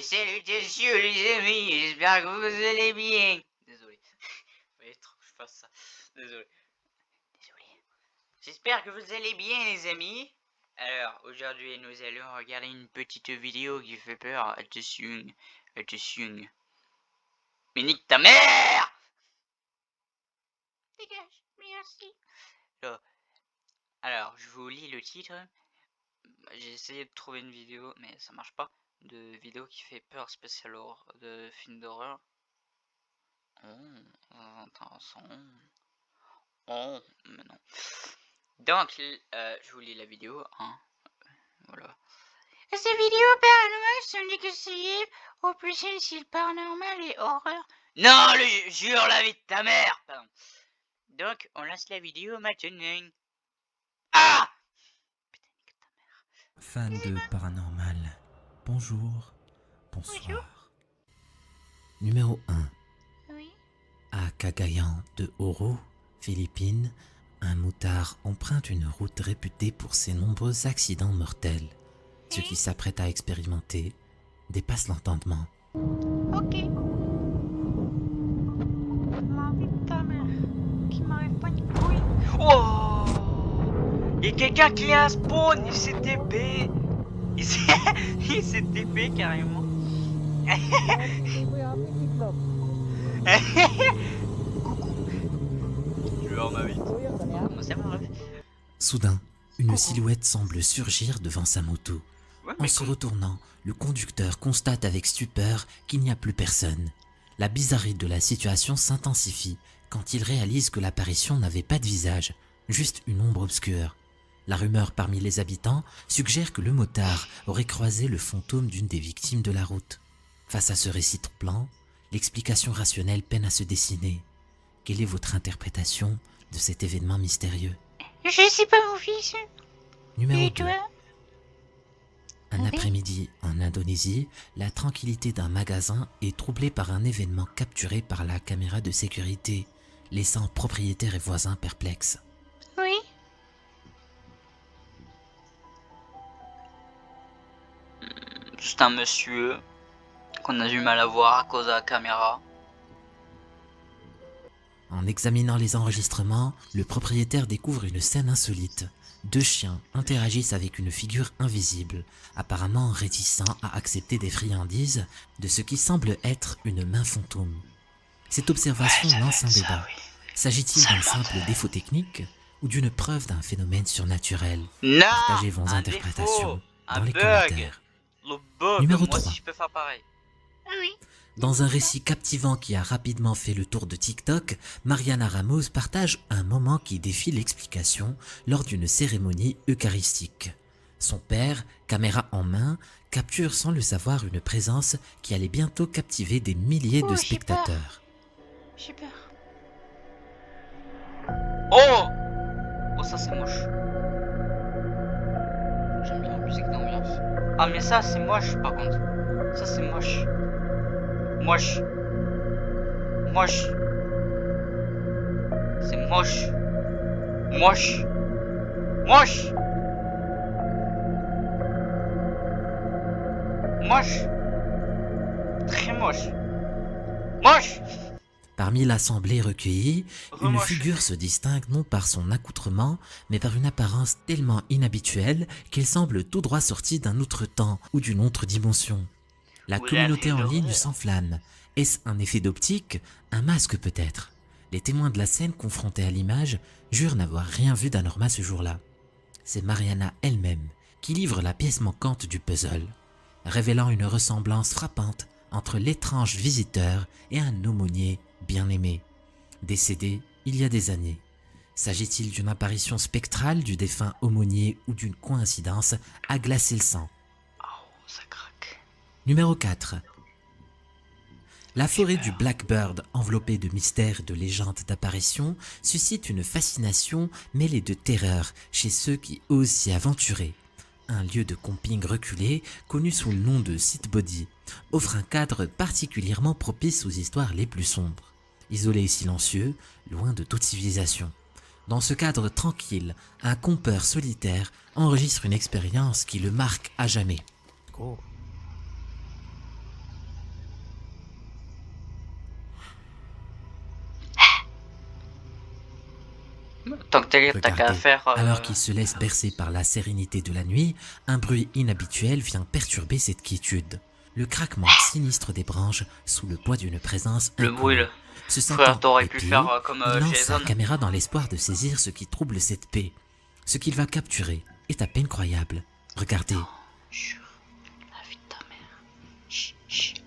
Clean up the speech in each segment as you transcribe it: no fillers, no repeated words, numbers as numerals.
Salutations les amis, j'espère que vous allez bien. Désolé, fallait trop que je fasse ça. Désolé. J'espère que vous allez bien les amis. Alors, aujourd'hui nous allons regarder une petite vidéo qui fait peur. Attention, attention. Mais nique ta mère! Dégage, merci. Alors, je vous lis le titre. J'ai essayé de trouver une vidéo, mais ça marche pas. De vidéo qui fait peur spécial de film d'horreur. Oh, intéressant. Oh, mais non. Donc, je vous lis la vidéo, hein. Voilà. Ces vidéos paranormales sont déconseillées au plus sensible paranormal et horreur. Non, jure la vie de ta mère! Pardon. Donc, on lance la vidéo maintenant. Ah! Fan de paranormal, bonjour, bonsoir. Bonjour. Numéro 1. Oui. À Cagayan de Oro, Philippines, un moutard emprunte une route réputée pour ses nombreux accidents mortels. Ce qui s'apprête à expérimenter dépasse l'entendement. Ok. La vie de ta mère. Qui m'arrive pas une couille. Oh! Il y a quelqu'un qui a un spawn, il s'est TP. Il s'est TP carrément. Coucou. Je vais voir ma vie. Comment ça va, ref? Soudain, une silhouette semble surgir devant sa moto. Ouais, En mais se retournant, le conducteur constate avec stupeur qu'il n'y a plus personne. La bizarrerie de la situation s'intensifie quand il réalise que l'apparition n'avait pas de visage, juste une ombre obscure. La rumeur parmi les habitants suggère que le motard aurait croisé le fantôme d'une des victimes de la route. Face à ce récit troublant, l'explication rationnelle peine à se dessiner. Quelle est votre interprétation de cet événement mystérieux? je sais pas mon fils. Numéro Et 2. toi? Un Oui. après-midi en Indonésie, la tranquillité d'un magasin est troublée par un événement capturé par la caméra de sécurité, laissant propriétaires et voisins perplexes. Oui. C'est un monsieur qu'on a du mal à voir à cause de la caméra. En examinant les enregistrements, le propriétaire découvre une scène insolite. 2 chiens interagissent avec une figure invisible, apparemment réticents à accepter des friandises de ce qui semble être une main fantôme. Cette observation lance un débat. S'agit-il d'un simple défaut technique ou d'une preuve d'un phénomène surnaturel? Non! Partagez vos Un interprétations défaut, dans un les bug. commentaires. Le bug, Numéro moi 3. si je peux faire pareil. Oui. Dans un récit captivant qui a rapidement fait le tour de TikTok, Mariana Ramos partage un moment qui défie l'explication lors d'une cérémonie eucharistique. Son père, caméra en main, capture sans le savoir une présence qui allait bientôt captiver des milliers de j'ai peur. spectateurs. J'ai peur. Oh! Oh, ça c'est moche. J'aime bien la musique d'ambiance. Ah, mais ça c'est moche par contre. Ça c'est moche. Moche. Moche. C'est moche. Moche. Moche. Moche. Très moche. Moche. Parmi l'assemblée recueillie, une Remoche. figure se distingue non par son accoutrement, mais par une apparence tellement inhabituelle qu'elle semble tout droit sortie d'un autre temps ou d'une autre dimension. La Ou d'un communauté film en ligne d'horreur. s'enflamme. Est-ce un effet d'optique? Un masque peut-être? Les témoins de la scène confrontés à l'image jurent n'avoir rien vu d'anormal ce jour-là. C'est Mariana elle-même qui livre la pièce manquante du puzzle, révélant une ressemblance frappante entre l'étrange visiteur et un aumônier bien-aimé, décédé il y a des années. S'agit-il d'une apparition spectrale du défunt aumônier ou d'une coïncidence à glacer le sang? Oh, ça craque. Numéro 4. La forêt du Blackbird, enveloppée de mystères et de légendes d'apparitions, suscite une fascination mêlée de terreur chez ceux qui osent s'y aventurer. Un lieu de camping reculé, connu sous le nom de Site Body, offre un cadre particulièrement propice aux histoires les plus sombres. Isolé et silencieux, loin de toute civilisation. Dans ce cadre tranquille, un campeur solitaire enregistre une expérience qui le marque à jamais. Tant que t'es libre, t'as qu'à Regardez, faire. alors qu'il se laisse bercer par la sérénité de la nuit, un bruit inhabituel vient perturber cette quiétude. Le craquement sinistre des branches sous le poids d'une présence Le bruit, inconnue. là. Se Frère, sentant t'aurais pu faire épié, comme il lance Jason. sa caméra dans l'espoir de saisir ce qui trouble cette paix. Ce qu'il va capturer est à peine croyable. Regardez. Jure, la vie de ta mère. Chut, chut.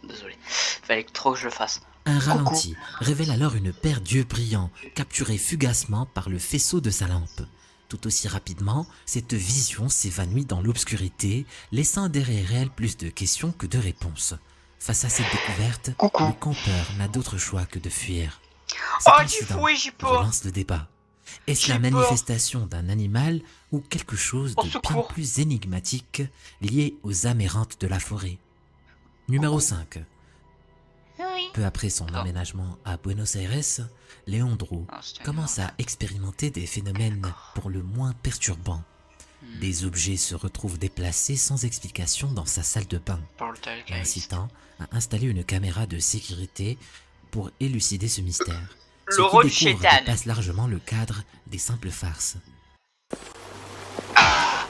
Désolé. Fallait trop que je le fasse. Un Coucou. ralenti révèle alors une paire d'yeux brillants, capturés fugacement par le faisceau de sa lampe. Tout aussi rapidement, cette vision s'évanouit dans l'obscurité, laissant derrière elle plus de questions que de réponses. Face à cette découverte, Coucou. le campeur n'a d'autre choix que de fuir. Oh, Cet j'ai incident fouillé, j'ai peur. relance le débat. Est-ce J'ai la peur. manifestation d'un animal ou quelque chose Au de bien secours. plus énigmatique lié aux âmes errantes de la forêt? Numéro 5. Oui. Peu après son Attends. emménagement à Buenos Aires, Leandro Ah, c'était un commence à numéro expérimenter des phénomènes pour le moins perturbants. cinq. Des objets se retrouvent déplacés sans explication dans sa salle de bain, Poltergeist. l'incitant à installer une caméra de sécurité pour élucider ce mystère. Ce Le qui rôle découvre chétan. dépasse largement le cadre des simples farces. Ça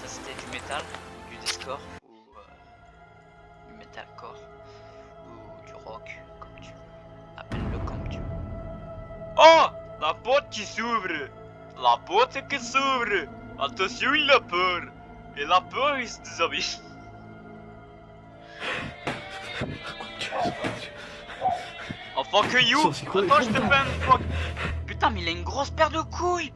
c'était du métal, du discord, ou du metalcore, ou du rock, comme tu veux. Appelle-le comme tu veux. Oh, la porte qui s'ouvre. La porte qui s'ouvre. Attention, il a peur. Et la peur, il se déshabille. Oh, fuck you. Attends, je te fais un fuck. Putain, mais il a une grosse paire de couilles.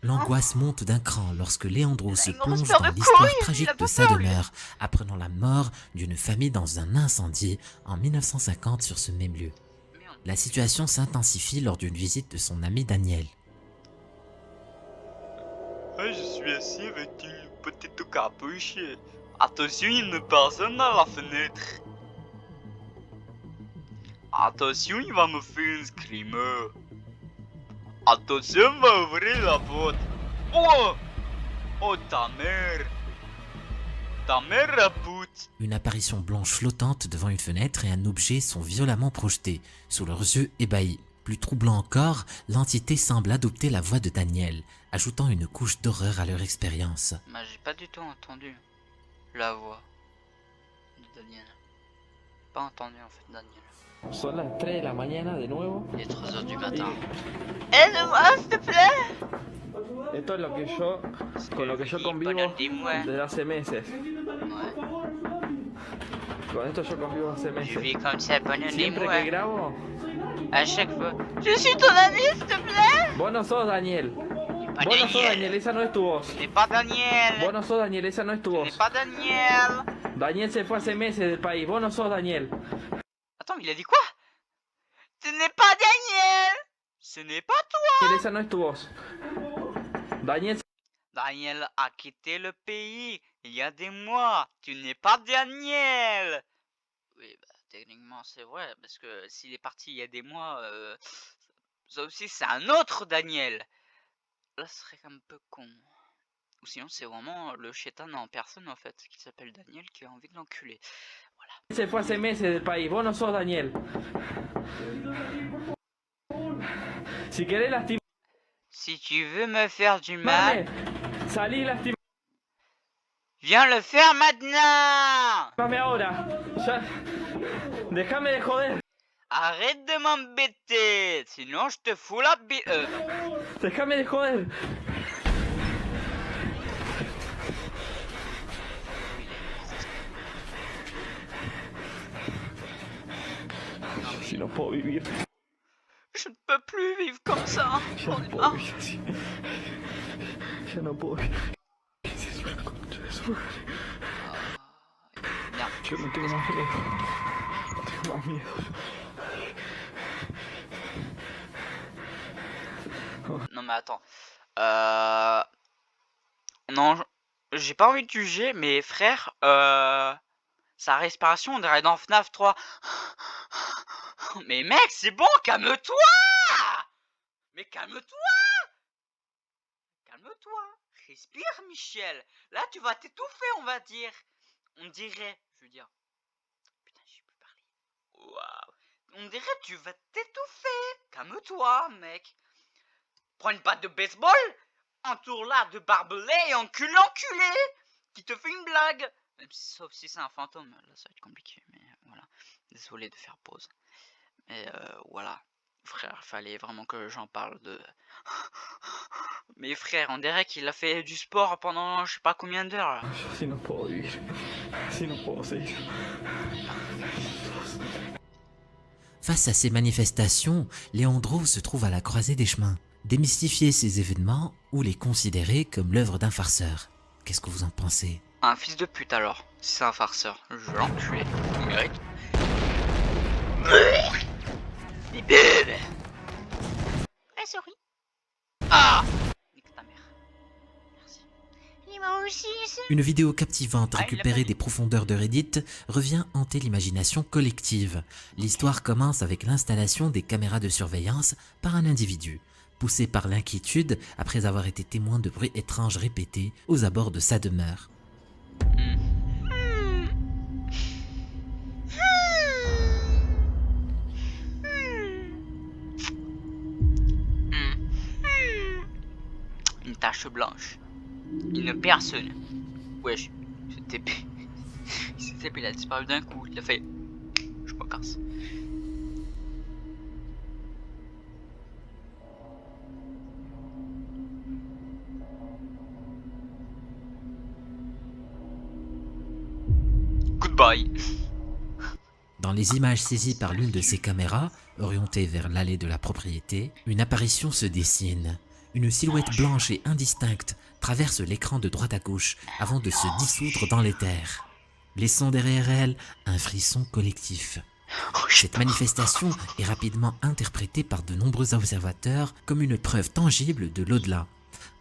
L'angoisse monte d'un cran lorsque Leandro se Une grosse plonge paire dans de l'histoire couilles, il tragique a de pas sa peur, lui. demeure, apprenant la mort d'une famille dans un incendie en 1950 sur ce même lieu. Merde. La situation s'intensifie lors d'une visite de son ami Daniel. Je suis assis avec une petite capuche. Attention, il y a une personne à la fenêtre. Attention, il va me faire un screamer. Attention, on va ouvrir la porte. Oh! Oh, ta mère! Ta mère, la pute! Une apparition blanche flottante devant une fenêtre et un objet sont violemment projetés, sous leurs yeux ébahis. Plus troublant encore, l'entité semble adopter la voix de Daniel, ajoutant une couche d'horreur à leur expérience. Bah, j'ai pas du tout entendu la voix de Daniel. Pas entendu en fait Daniel. Son las 3 de la mañana de nuevo. Il est 3h du matin. Aide-moi s'il te plaît. Esto es lo que yo, con lo que yo convivo desde hace meses. Ouais. Con esto yo convivo hace Je meses. vis comme ça pendant des Siempre mois. que grabo, À chaque fois. Je suis ton ami s'il te plaît. vos no sos Daniel. Pas Vos no sos Daniel. Daniel, esa no es tu voz. Ce n'est pas Daniel. Vos no sos Daniel, esa no es tu Ce voz. n'est pas Daniel. Daniel se fue hace meses del país. Vos no sos Daniel. Attends, mais il a dit quoi? Ce n'est pas Daniel. Ce n'est pas toi. Daniel, esa no es tu voz. Daniel Daniel a quitté le pays il y a des mois. Tu n'es pas Daniel. Oui, bah, techniquement c'est vrai, parce que s'il est parti il y a des mois, ça aussi c'est un autre Daniel. Là, ce serait un peu con. Ou sinon c'est vraiment le chétan en personne en fait, qui s'appelle Daniel, qui a envie de l'enculer. se fue hace meses del país. Vos no sos Daniel. Si querés lastimar, Si tu veux me faire du mal, salí y lastimame viens le faire maintenant. ahora. Ya. Déjame de joder. Arrête de m'embêter, sinon je te fous la Déjame de joder. Si no puedo vivir. Je ne peux plus vivre comme ça. Ya J'en no ai puedo marre. vivir así. Ya no puedo vivir. Es una concha de su madre. Merde. Yo no tengo más miedo. No tengo más miedo. Non mais attends. Non, j'ai pas envie de juger, mais frère, sa respiration on dirait dans FNAF 3. Mais mec, c'est bon, calme-toi. Mais calme-toi. Calme-toi. Respire, Michel. Là, tu vas t'étouffer, on va dire. On dirait, je veux dire. Waouh. On dirait que tu vas t'étouffer. Calme-toi, mec. Prends une batte de baseball, entoure-la de barbelés et encule l'enculé qui te fait une blague. Sauf si c'est un fantôme, là ça va être compliqué, mais voilà. Désolé de faire pause. Mais voilà. Frère, fallait vraiment que j'en parle de... Mais frère, on dirait qu'il a fait du sport pendant je sais pas combien d'heures là. Si no puedo vivir. Si no puedo seguir. Face à ces manifestations, Leandro se trouve à la croisée des chemins. Démystifier ces événements ou les considérer comme l'œuvre d'un farceur. Qu'est-ce que vous en pensez? Un fils de pute alors, si c'est un farceur. Je l'enculé, il mérite. Ah, sorry. Ah, nique ta mère. Merci. Et moi aussi, c'est... Une vidéo captivante Ah, il l'a récupérée perdu. des profondeurs de Reddit revient hanter l'imagination collective. L'histoire commence avec l'installation des caméras de surveillance par un individu, poussé par l'inquiétude après avoir été témoin de bruits étranges répétés aux abords de sa demeure. Une tache blanche. Une personne. Wesh, c'était... il a disparu d'un coup, il a fait... Je me casse. Goodbye. Dans les images saisies par l'une de ces caméras, orientées vers l'allée de la propriété, une apparition se dessine. Une silhouette blanche et indistincte traverse l'écran de droite à gauche avant de se dissoudre dans l'éther, laissant derrière elle un frisson collectif. Cette manifestation est rapidement interprétée par de nombreux observateurs comme une preuve tangible de l'au-delà,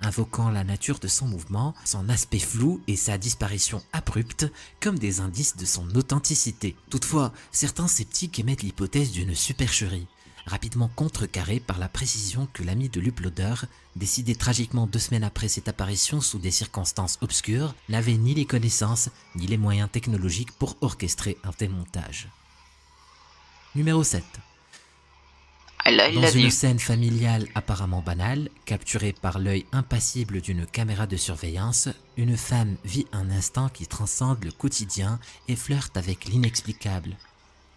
invoquant la nature de son mouvement, son aspect flou et sa disparition abrupte comme des indices de son authenticité. Toutefois, certains sceptiques émettent l'hypothèse d'une supercherie, rapidement contrecarrée par la précision que l'ami de l'uploader, décidé tragiquement 2 semaines après cette apparition sous des circonstances obscures, n'avait ni les connaissances ni les moyens technologiques pour orchestrer un tel montage. Numéro 7. Ah, là, il Dans l'a une dit. scène familiale apparemment banale, capturée par l'œil impassible d'une caméra de surveillance, une femme vit un instant qui transcende le quotidien et flirte avec l'inexplicable.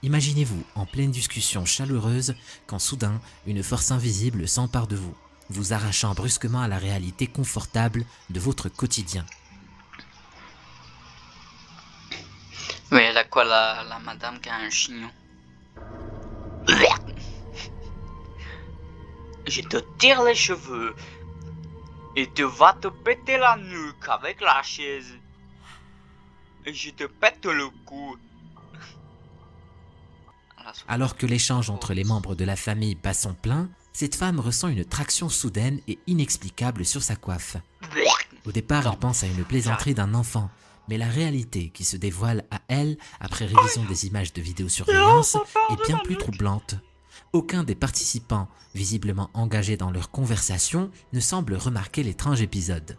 Imaginez-vous en pleine discussion chaleureuse quand soudain une force invisible s'empare de vous, vous arrachant brusquement à la réalité confortable de votre quotidien. Mais elle a quoi la madame qui a un chignon? Je te tire les cheveux et tu vas te péter la nuque avec la chaise. Et je te pète le cou. Alors que l'échange entre les membres de la famille bat son plein, cette femme ressent une traction soudaine et inexplicable sur sa coiffe. Au départ, elle pense à une plaisanterie d'un enfant, mais la réalité qui se dévoile à elle après révision des images de vidéosurveillance est bien plus troublante. Aucun des participants, visiblement engagés dans leur conversation, ne semble remarquer l'étrange épisode.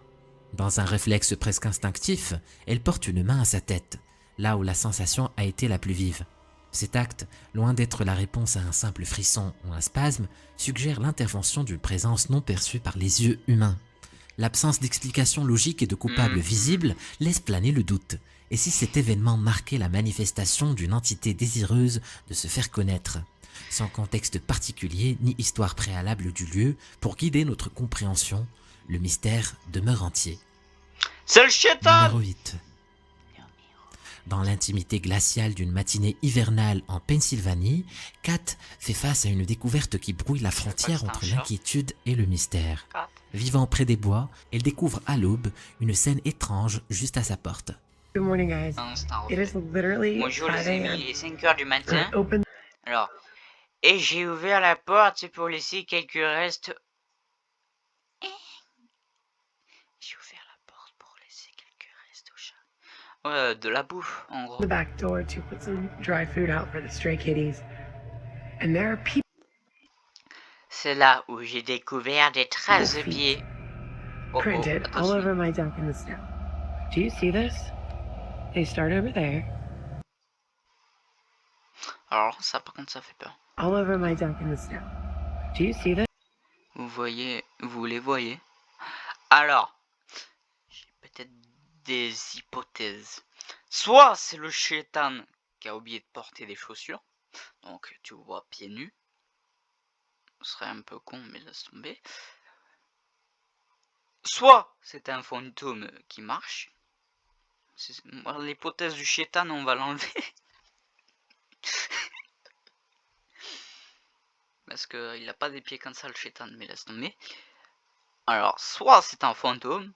Dans un réflexe presque instinctif, elle porte une main à sa tête, là où la sensation a été la plus vive. Cet acte, loin d'être la réponse à un simple frisson ou un spasme, suggère l'intervention d'une présence non perçue par les yeux humains. L'absence d'explication logique et de coupable visible laisse planer le doute. Et si cet événement marquait la manifestation d'une entité désireuse de se faire connaître, sans contexte particulier ni histoire préalable du lieu, pour guider notre compréhension, le mystère demeure entier. C'est le chétan. Numéro 8. Dans l'intimité glaciale d'une matinée hivernale en Pennsylvanie, Kat fait face à une découverte qui brouille la frontière entre l'inquiétude et le mystère. Vivant près des bois, elle découvre à l'aube une scène étrange juste à sa porte. Good morning, guys. It is literally Bonjour 5 les amis, a.m. il est 5h du matin. Open Alors, et j'ai ouvert la porte pour laisser quelques restes. J'ai ouvert la porte pour laisser quelques restes au chat. Ouais, de la bouffe, en gros. the back door to put some dry food out for the stray kitties. And there are people C'est là où j'ai découvert des traces de pieds. Oh, printed all attention. over my deck in the snow. Do you see this? They start over there. Alors ça par contre ça fait peur. all over my deck in the snow. Do you see this? Vous les voyez. Alors, j'ai peut-être des hypothèses. Soit c'est le chétan qui a oublié de porter des chaussures. Donc tu vois pieds nus. Ce serait un peu con mais laisse tomber. Soit c'est un fantôme qui marche. L'hypothèse du chétan on va l'enlever. Parce qu'il n'a pas des pieds comme ça le chétan, mais laisse tomber. Alors, soit c'est un fantôme.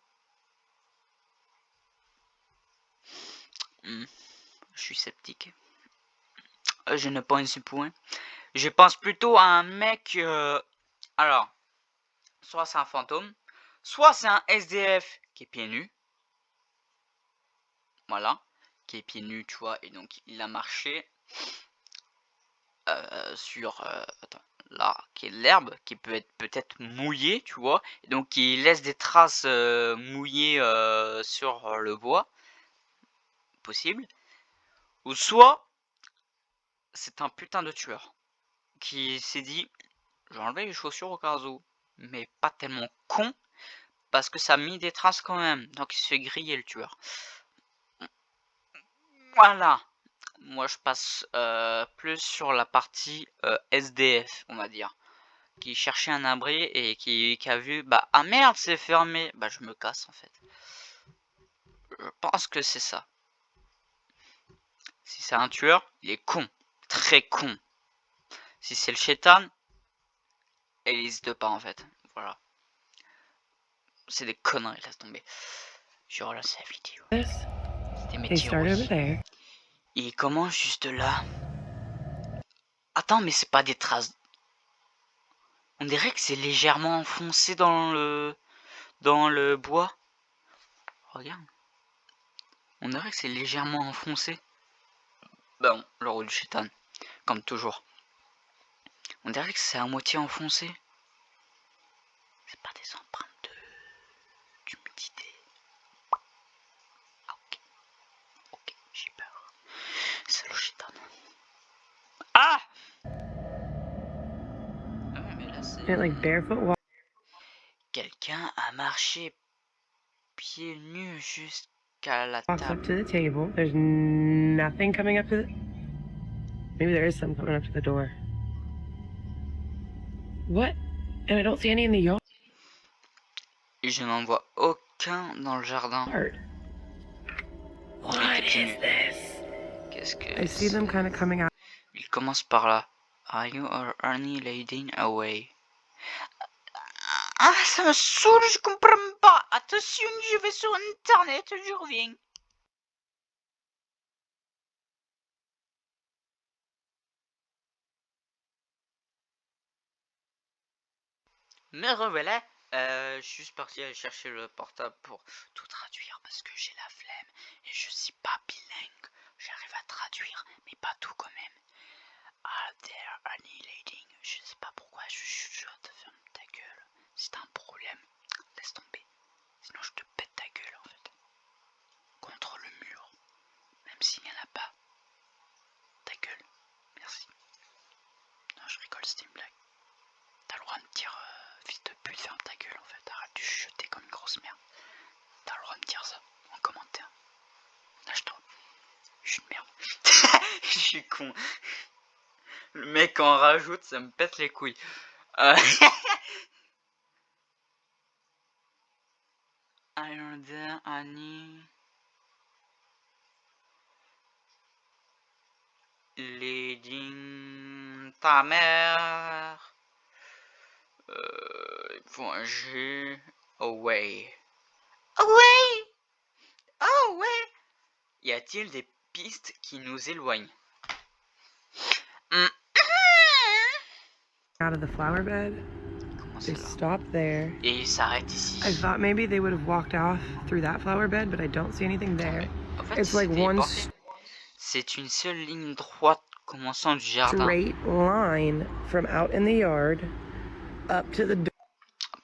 Je suis sceptique. Je ne pense point. Je pense plutôt à un mec... Alors, soit c'est un fantôme. Soit c'est un SDF qui est pieds nus. Voilà. Qui est pieds nus, tu vois. Et donc, il a marché sur... attends. Là, qui est de l'herbe, qui peut être peut-être mouillée, tu vois, et donc qui laisse des traces mouillées sur le bois, possible, ou soit c'est un putain de tueur qui s'est dit, je vais enlever les chaussures au cas où, mais pas tellement con, parce que ça a mis des traces quand même, donc il se fait griller le tueur. Voilà, moi je passe plus sur la partie SDF, on va dire. Qui cherchait un abri et qui a vu, bah, ah merde, c'est fermé, bah je me casse en fait. Je pense que c'est ça. Si c'est un tueur, il est con, très con. Si c'est le chétan, il n'hésite pas en fait, voilà. C'est des conneries, laisse tomber. Je relance la vidéo. C'était mes They start over théories. there. Il commence juste là. Attends, mais c'est pas des traces. On dirait que c'est légèrement enfoncé dans le bois. Regarde. On dirait que c'est légèrement enfoncé. Bon, le rôle du chétan, comme toujours. On dirait que c'est à moitié enfoncé. C'est pas des empreintes d'humidité. Ah, ok. Ok, j'ai peur. C'est le chétan. Ah! Ouais, mais là c'est... And like barefoot walk Quelqu'un a marché pieds nus jusqu'à la walks up table. to the table. There's nothing coming up to the... Maybe there is some coming up to the door. What? And I don't see any in the yard. Et je n'en vois aucun dans le jardin. What is this? Qu'est-ce que I see them kind of coming out. Il commence par là. Are you or Annie leading away? Ah, ça me saoule, je comprends pas. Attention, je vais sur internet, je reviens. Me revoilà. Je suis juste parti aller chercher le portable pour tout traduire parce que j'ai la flemme et je suis pas bilingue. J'arrive à traduire, mais pas tout quand même. Are there any leading? Je sais pas pourquoi je chuchote. Ferme ta gueule. Si t'as un problème, laisse tomber. Sinon je te pète ta gueule en fait. Contre le mur. Même s'il n'y en a pas. Ta gueule. Merci. Non, je rigole, c'était une blague. T'as le droit de me dire fils de pute, ferme ta gueule en fait. Arrête de chuchoter comme une grosse merde. T'as le droit de me dire ça en commentaire. Lâche-toi. Je suis une merde. Je suis con. Le mec en rajoute, ça me pète les couilles. Are there any leading ta mère? Point G. Away. Away! Oh ouais! Y a-t-il des pistes qui nous éloignent? Out of the flower bed. Comment They c'est là? stop there. Et il s'arrête ici. I thought maybe they would have walked off through that flower bed, but I don't see anything there. En fait, It's like c'était one porté. C'est une seule ligne droite commençant du jardin, straight line from out in the yard up to the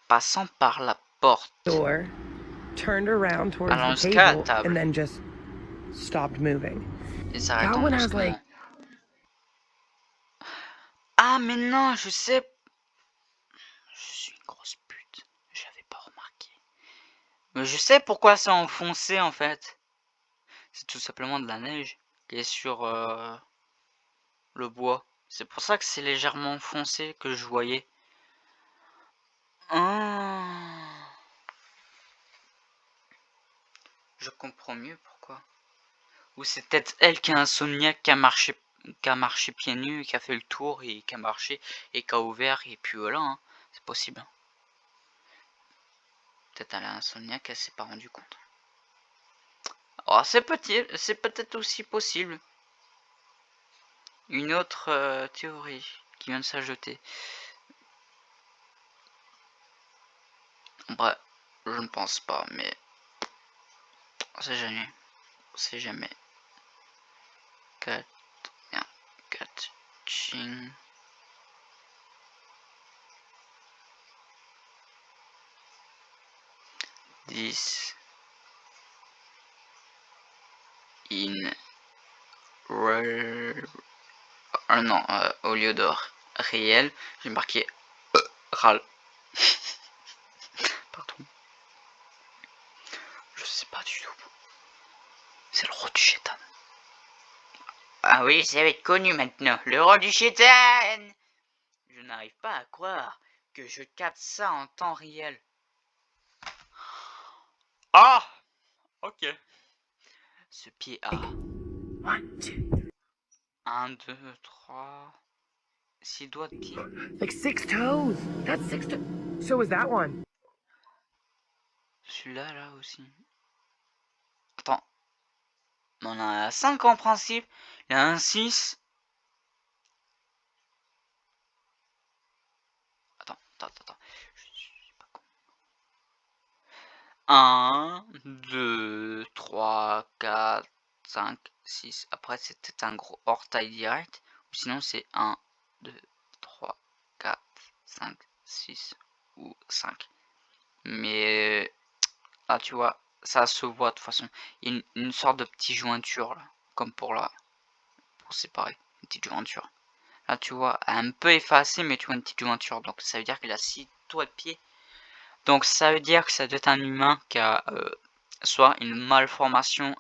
passant par la porte. door, turned around towards Allant the jusqu'à la table, table. and then just stopped moving. Et s'arrêtant That one has brusquement. like Ah, mais non, je sais. Je suis une grosse pute. J'avais pas remarqué. Mais je sais pourquoi c'est enfoncé en fait. C'est tout simplement de la neige qui est sur le bois. C'est pour ça que c'est légèrement foncé que je voyais. Ah, je comprends mieux pourquoi. Ou c'est peut-être elle qui a insomniaque, qui a marché pieds nus, qui a fait le tour et qui a marché et qui a ouvert et puis voilà, hein. C'est possible. Peut-être elle a insomniaque, elle s'est pas rendu compte. Oh, c'est peut-être aussi possible. Une autre théorie qui vient de s'ajouter. Bref, je ne pense pas, mais on sait jamais. On sait jamais. Catching. This in real. Ah non, au lieu de réel, j'ai marqué RAL. Pardon. Je sais pas du tout. C'est le roi du chétan. Ah oui, ça va être connu maintenant. Le roi du chétan. Je n'arrive pas à croire que je capte ça en temps réel. Ah! Ok. Ce pied A. 1, 2. 1, 2, 3. 6 doigts de pied. Like 6 toes. That's 6 toes. So was that one. Celui-là, là aussi. Attends. On a 5 en principe. Il y a un 6. Attends. Je suis pas con. 1, 2, 3, 4, 5, 6. Après, c'est peut-être un gros hors-taille direct. Ou sinon, c'est 1, 2, 3, 4, 5, 6 ou 5. Mais là, tu vois, ça se voit de toute façon. Il y a une sorte de petite jointure là. Comme pour séparer. Une petite jointure. Là, tu vois, un peu effacée, mais tu vois une petite jointure. Donc, ça veut dire qu'il a 6 doigts de pied. Donc ça veut dire que ça doit être un humain qui a soit une malformation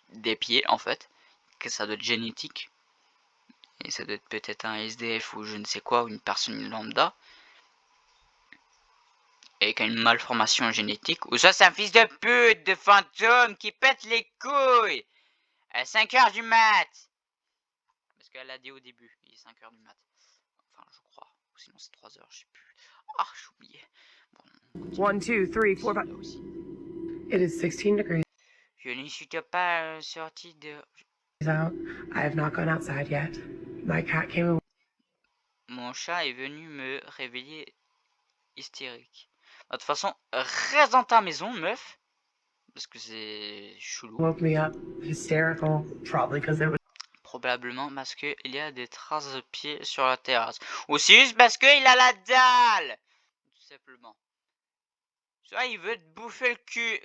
des pieds en fait, que ça doit être génétique, et ça doit être peut-être un SDF ou je ne sais quoi, ou une personne lambda, et qui a une malformation génétique, ou soit c'est un fils de pute de fantôme qui pète les couilles à 5h du mat. Parce qu'elle a dit au début, il est 5h du mat. Enfin je crois, ou sinon c'est 3h, je sais plus. Ah j'ai oublié. Bon, 1, 2, 3, 4, 5. là aussi. It is 16 degrees Je ne suis pas sorti de... out. I have not gone outside yet. My cat came and Mon chat est venu me réveiller hystérique. De toute façon, reste dans ta maison, meuf. Parce que c'est chelou. woke me up hysterical, probably because it was Probablement parce qu'il y a des traces de pieds sur la terrasse. Ou c'est juste parce qu'il a la dalle. Tout simplement. Soit il veut te bouffer le cul.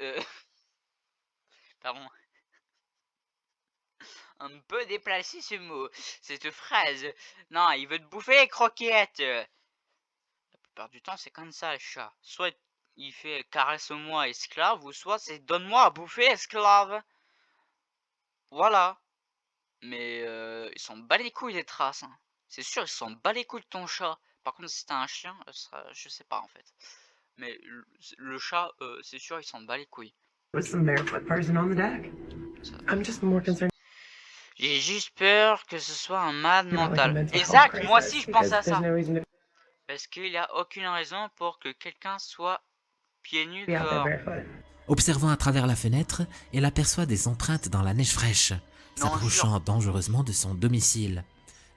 Pardon. Un peu déplacé ce mot. Cette phrase. Non, il veut te bouffer les croquettes. La plupart du temps, c'est comme ça, le chat. Soit il fait caresse-moi esclave, ou soit c'est donne-moi à bouffer esclave. Voilà. Mais ils s'en bat les couilles des traces. Hein. C'est sûr, ils s'en bat les couilles de ton chat. Par contre, si t'as un chien, je sais pas en fait. Mais le chat, c'est sûr, il s'en bat les couilles. some barefoot person on the deck. Ça, I'm just more concerned j'ai juste peur que ce soit un malade about like a mental. mental health Exact, moi crisis, aussi je pense because à there's ça. no reason to Parce qu'il n'y a aucune raison pour que quelqu'un soit pieds nus be out there dehors. barefoot. Observant à travers la fenêtre, elle aperçoit des empreintes dans la neige fraîche, Non, s'approchant dangereusement de son domicile.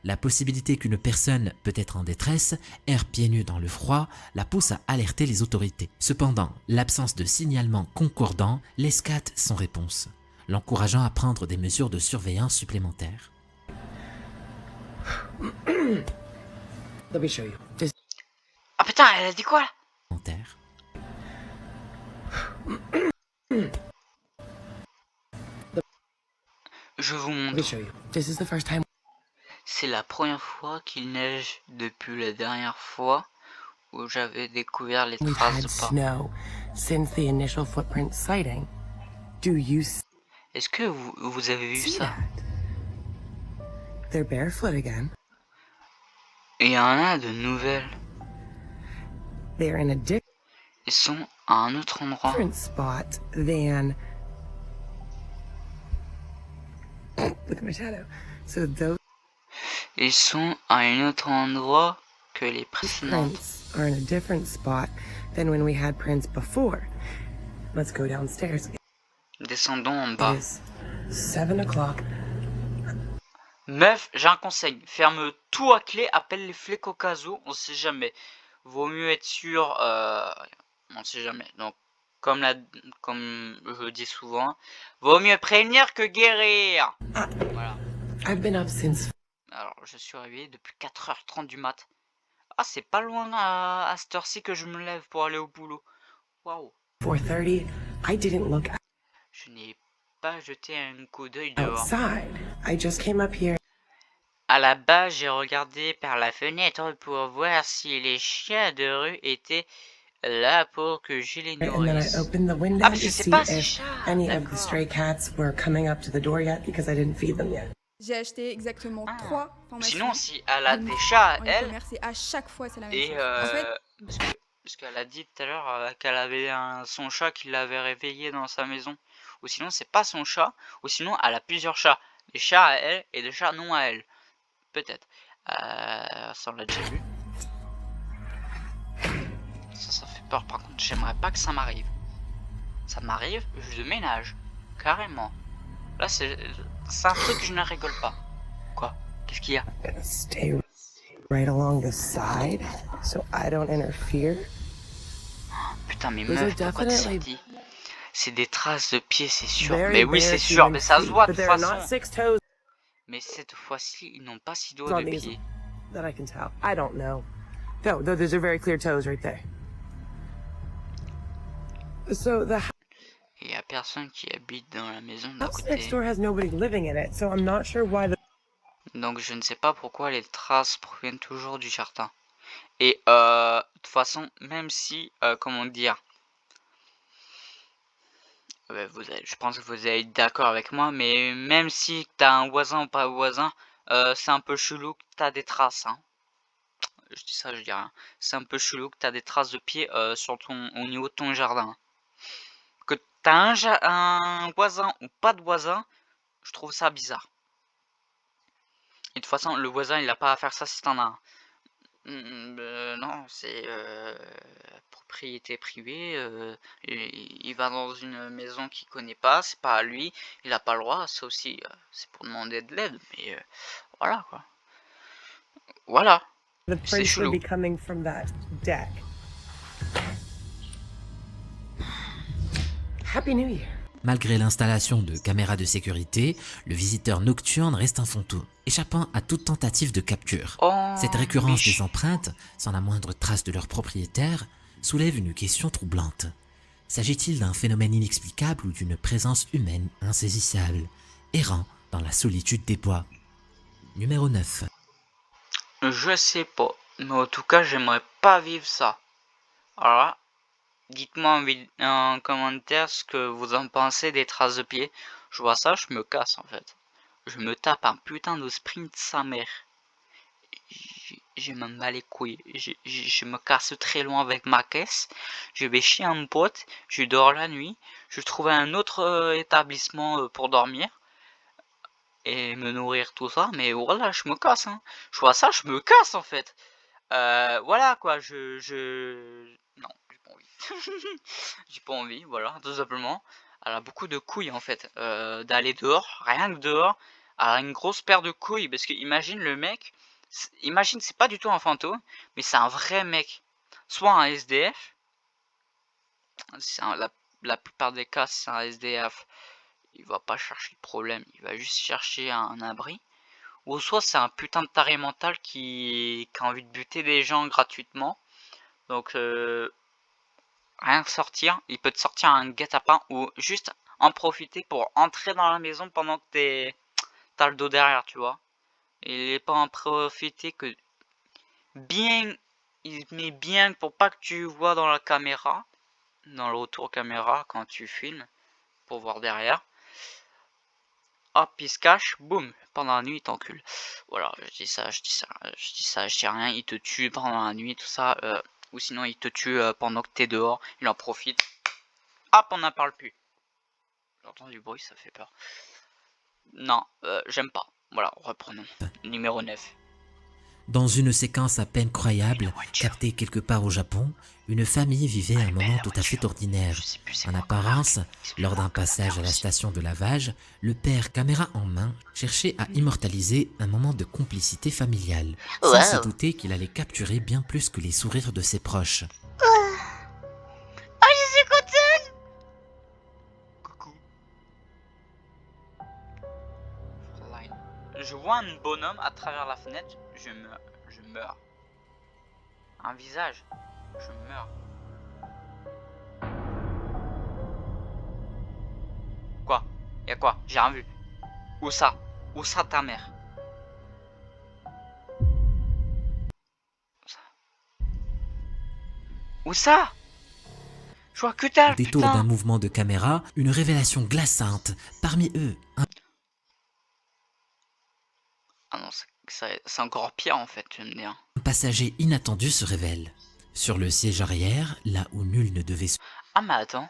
La possibilité qu'une personne, peut-être en détresse, erre pieds nus dans le froid, la pousse à alerter les autorités. Cependant, l'absence de signalement concordant l'escate sans réponse, l'encourageant à prendre des mesures de surveillance supplémentaires. Let me show you. This Ah putain, elle a dit quoi là? Je vous montre. This is the first time c'est la première fois qu'il neige depuis la dernière fois où j'avais découvert les We've traces had de pas. snow since the initial footprint sighting. Do you Est-ce que vous avez vu see ça? that? They're barefoot again. Il y en a de nouvelles. They're in a Ils sont à un autre endroit. different spot than. Look at my shadow. So those Ils sont à un autre endroit que les précédentes. prints are in a different spot than when we had prints before. Let's go downstairs. Descendons en It bas. is 7 o'clock. Meuf, j'ai un conseil. Ferme tout à clé, appelle les flics au cas où, on sait jamais. Vaut mieux être sûr, on sait jamais. Donc, comme je dis souvent, vaut mieux prévenir que guérir. Voilà. I've been up since Alors, je suis réveillé depuis 4h30 du mat. Ah, c'est pas loin à cette heure-ci que je me lève pour aller au boulot. Waouh. 4:30. I didn't look Je n'ai pas jeté un coup d'œil dehors. outside. I just came up here. À la base, j'ai regardé par la fenêtre pour voir si les chiens de rue étaient là pour que je les And then I nourrisse. opened the window Ah, parce to que c'est see pas ces if chats. any of the D'accord. stray cats were coming up to the door yet because I didn't feed them yet. J'ai acheté exactement Ah. 3 formations. Sinon, si elle a de des chats, en elle, e-commerce et à chaque fois c'est la même et chose. En fait, parce qu'elle a dit tout à l'heure qu'elle avait son chat qui l'avait réveillé dans sa maison. Ou sinon, c'est pas son chat. Ou sinon, elle a plusieurs chats. Des chats à elle et des chats non à elle. Peut-être. Ça, on l'a déjà vu. Ça fait peur. Par contre, j'aimerais pas que ça m'arrive. Ça m'arrive, je déménage. Carrément. Là, c'est un truc que je ne rigole pas. Quoi? Qu'est-ce qu'il y a? I'm gonna stay right along the side so I don't interfere. Putain, mais Those are meuf, pourquoi tu definitely dit? C'est des traces de pieds, c'est sûr. Very Mais oui, bare c'est sûr, human mais ça se feet, voit de but toute there are not façon. 6 toes Mais cette fois-ci, ils n'ont pas 6 doigts on de these pied. that I can tell. I don't know. No, those are very clear toes right there. So the Et il y a personne qui habite dans la maison d'à house next côté. door has nobody living in it, so I'm not sure why the Donc je ne sais pas pourquoi les traces proviennent toujours du jardin. Et de toute façon, même si, comment dire, je pense que vous allez être d'accord avec moi, mais même si t'as un voisin ou pas un voisin, c'est un peu chelou que t'as des traces, hein. Je dis ça, je dis rien. C'est un peu chelou que t'as des traces de pied au niveau de ton jardin. Que t'as un voisin ou pas de voisin, je trouve ça bizarre. Et de toute façon, le voisin, il a pas à faire ça si t'en as un. Non, c'est propriété privée. Il va dans une maison qu'il connaît pas, c'est pas à lui, il a pas le droit. Ça aussi, c'est pour demander de l'aide, mais voilà quoi. Voilà, c'est prints would chelou. be coming from that deck. Happy New Year. Malgré l'installation de caméras de sécurité, le visiteur nocturne reste un fantôme, échappant à toute tentative de capture. Oh, Cette récurrence Mich. des empreintes, sans la moindre trace de leur propriétaire, soulève une question troublante. S'agit-il d'un phénomène inexplicable ou d'une présence humaine insaisissable, errant dans la solitude des bois? Numéro 9. Je sais pas, mais en tout cas, j'aimerais pas vivre ça. Alors là, dites-moi en commentaire ce que vous en pensez des traces de pied. Je vois ça, je me casse en fait. Je me tape un putain de sprint sa mère. Je m'en bats les couilles. Je me casse très loin avec ma caisse. Je vais chez un pote. Je dors la nuit. Je trouve un autre établissement pour dormir. Et me nourrir, tout ça. Mais voilà, je me casse. Hein. Je vois ça, je me casse en fait. Voilà quoi, non, j'ai pas envie. J'ai pas envie, voilà, tout simplement. Elle a beaucoup de couilles en fait, d'aller dehors, rien que dehors. Elle a une grosse paire de couilles, parce que imagine le mec, imagine c'est pas du tout un fantôme, mais c'est un vrai mec. Soit un SDF, la plupart des cas c'est un SDF, il va pas chercher le problème, il va juste chercher un abri. Ou soit c'est un putain de taré mental qui a envie de buter des gens gratuitement. Donc rien que sortir, il peut te sortir un guet-apens ou juste en profiter pour entrer dans la maison pendant que t'as le dos derrière, tu vois. Il est pas en profiter que bien, il met bien pour pas que tu vois dans la caméra, dans le retour caméra quand tu filmes, pour voir derrière. Hop, il se cache, boum, pendant la nuit il t'encule. Voilà, je dis ça, je dis rien, il te tue pendant la nuit, tout ça, ou sinon il te tue pendant que t'es dehors, il en profite. Hop, on n'en parle plus. J'entends du bruit, ça fait peur. Non, j'aime pas. Voilà, reprenons. Numéro 9. Dans une séquence à peine croyable, captée quelque part au Japon, une famille vivait un moment tout à fait ordinaire. En apparence, lors d'un passage à la station de lavage, le père, caméra en main, cherchait à immortaliser un moment de complicité familiale, sans se douter qu'il allait capturer bien plus que les sourires de ses proches. Oh, je suis contente. Coucou. Je vois un bonhomme à travers la fenêtre, je meurs. Un visage, je meurs. Quoi? Y'a quoi? J'ai rien vu. Où ça? Où ça ta mère? Où ça? Je vois que Au dalle, détour d'un putain. mouvement de caméra, une révélation glaçante. Parmi eux, Ah non, c'est encore pire en fait, tu me dire. un passager inattendu se révèle. Sur le siège arrière, là où nul ne devait se Ah mais attends.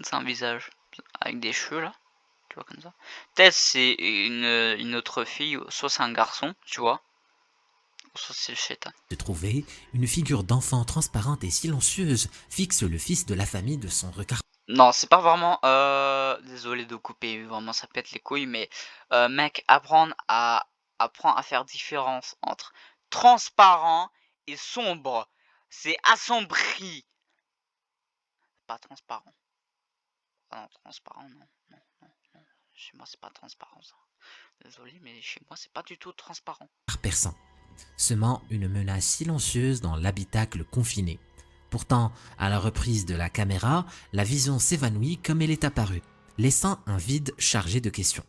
C'est un visage avec des cheveux là. Tu vois comme ça. Peut-être c'est une autre fille, soit c'est un garçon, tu vois. Ou soit c'est le chétan. trouver, une figure d'enfant transparente et silencieuse fixe le fils de la famille de son regard. Non, c'est pas vraiment. Désolé de couper, vraiment ça pète les couilles, mais mec, apprends à faire différence entre transparent et sombre. C'est assombri. Pas transparent. Ah non, transparent, non, non, non, non. Chez moi, c'est pas transparent ça. Désolé, mais chez moi, c'est pas du tout transparent. Perçant, semant une menace silencieuse dans l'habitacle confiné. Pourtant, à la reprise de la caméra, la vision s'évanouit comme elle est apparue, laissant un vide chargé de questions.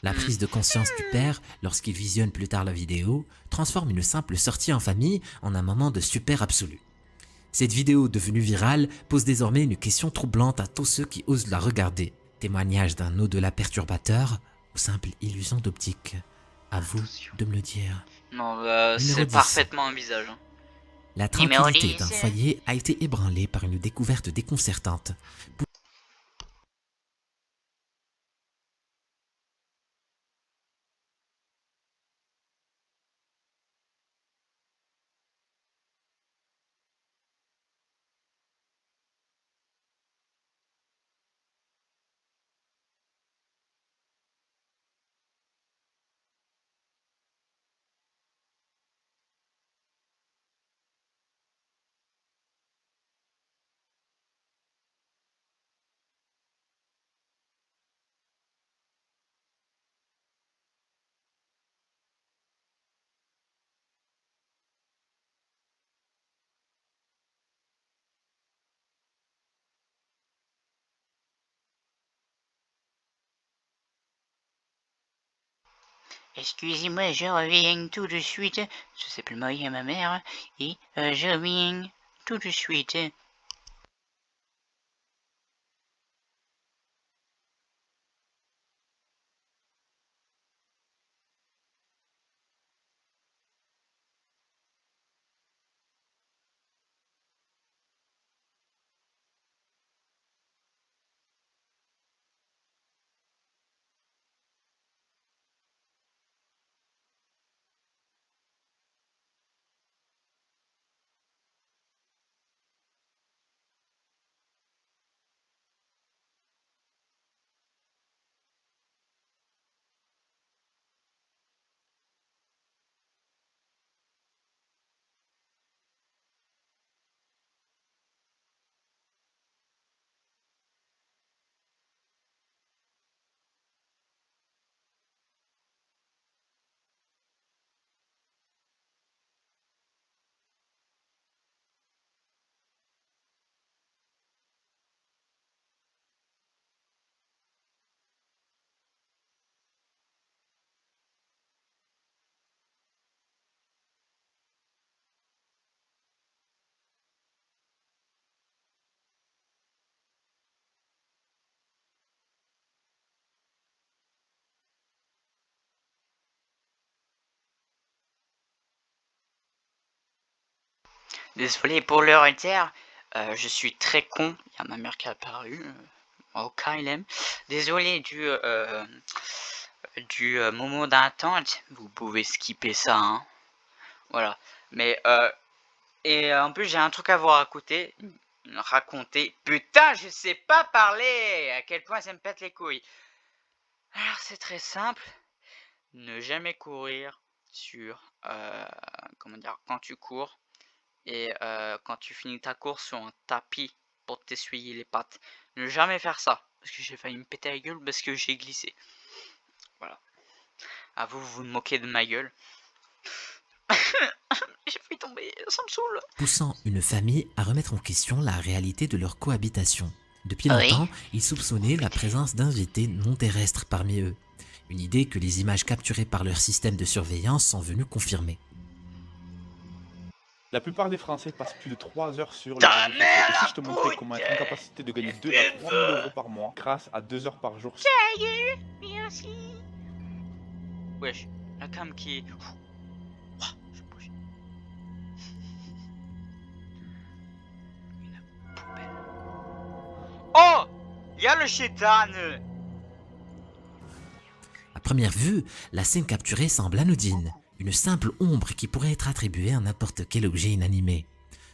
La prise de conscience du père, lorsqu'il visionne plus tard la vidéo, transforme une simple sortie en famille en un moment de super absolu. Cette vidéo devenue virale pose désormais une question troublante à tous ceux qui osent la regarder. Témoignage d'un au-delà perturbateur ou simple illusion d'optique? À vous de me le dire. Non, Numéro c'est 10. parfaitement un visage. Hein. La Numéro tranquillité 10. d'un foyer a été ébranlée par une découverte déconcertante. Excusez-moi, je reviens tout de suite. Je sais plus le mot à ma mère. Et je reviens tout de suite. Désolé pour le retard. Je suis très con. Il y a ma mère qui a apparu. Au KLM. Désolé du moment d'attente. Vous pouvez skipper ça. Hein. Voilà. Mais et en plus j'ai un truc à vous raconter. Putain, je sais pas parler. À quel point ça me pète les couilles. Alors c'est très simple. Ne jamais courir sur comment dire, quand tu cours et quand tu finis ta course sur un tapis pour t'essuyer les pattes. Ne jamais faire ça parce que j'ai failli me péter la gueule parce que j'ai glissé. Voilà. À vous, vous moquez de ma gueule. J'ai failli tomber, ça me saoule. Poussant une famille à remettre en question la réalité de leur cohabitation. Depuis Oui. longtemps, ils soupçonnaient la présence d'invités non terrestres parmi eux. Une idée que les images capturées par leur système de surveillance sont venues confirmer. La plupart des Français passent plus de 3 heures sur les Ta réseaux sociaux. mère, Et si la je te montrais pouille. comment être en capacité de gagner 2 à 3 000 euros par mois grâce à 2 heures par jour. Salut, merci. Wesh, la cam qui... Ouah, je bouge. Une poubelle. Oh, il y a le chétan. À première vue, la scène capturée semble anodine, une simple ombre qui pourrait être attribuée à n'importe quel objet inanimé.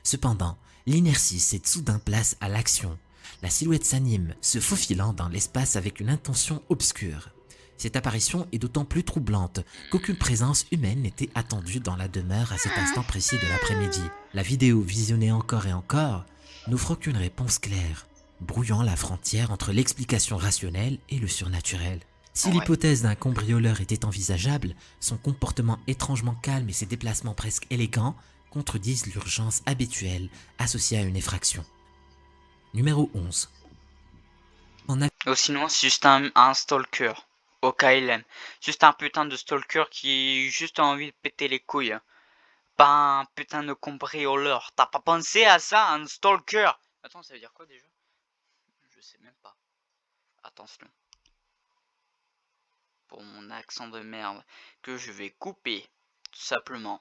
Cependant, l'inertie cède soudain place à l'action. La silhouette s'anime, se faufilant dans l'espace avec une intention obscure. Cette apparition est d'autant plus troublante qu'aucune présence humaine n'était attendue dans la demeure à cet instant précis de l'après-midi. La vidéo visionnée encore et encore n'offre aucune réponse claire, brouillant la frontière entre l'explication rationnelle et le surnaturel. Si Ouais. l'hypothèse d'un cambrioleur était envisageable, son comportement étrangement calme et ses déplacements presque élégants contredisent l'urgence habituelle associée à une effraction. Numéro 11. Ou sinon, c'est juste un stalker. Au KLM. Juste un putain de stalker qui juste a envie de péter les couilles. Pas un putain de cambrioleur. T'as pas pensé à ça, un stalker? Attends, ça veut dire quoi déjà? Je sais même pas. Attention. Pour mon accent de merde. Que je vais couper. Tout simplement.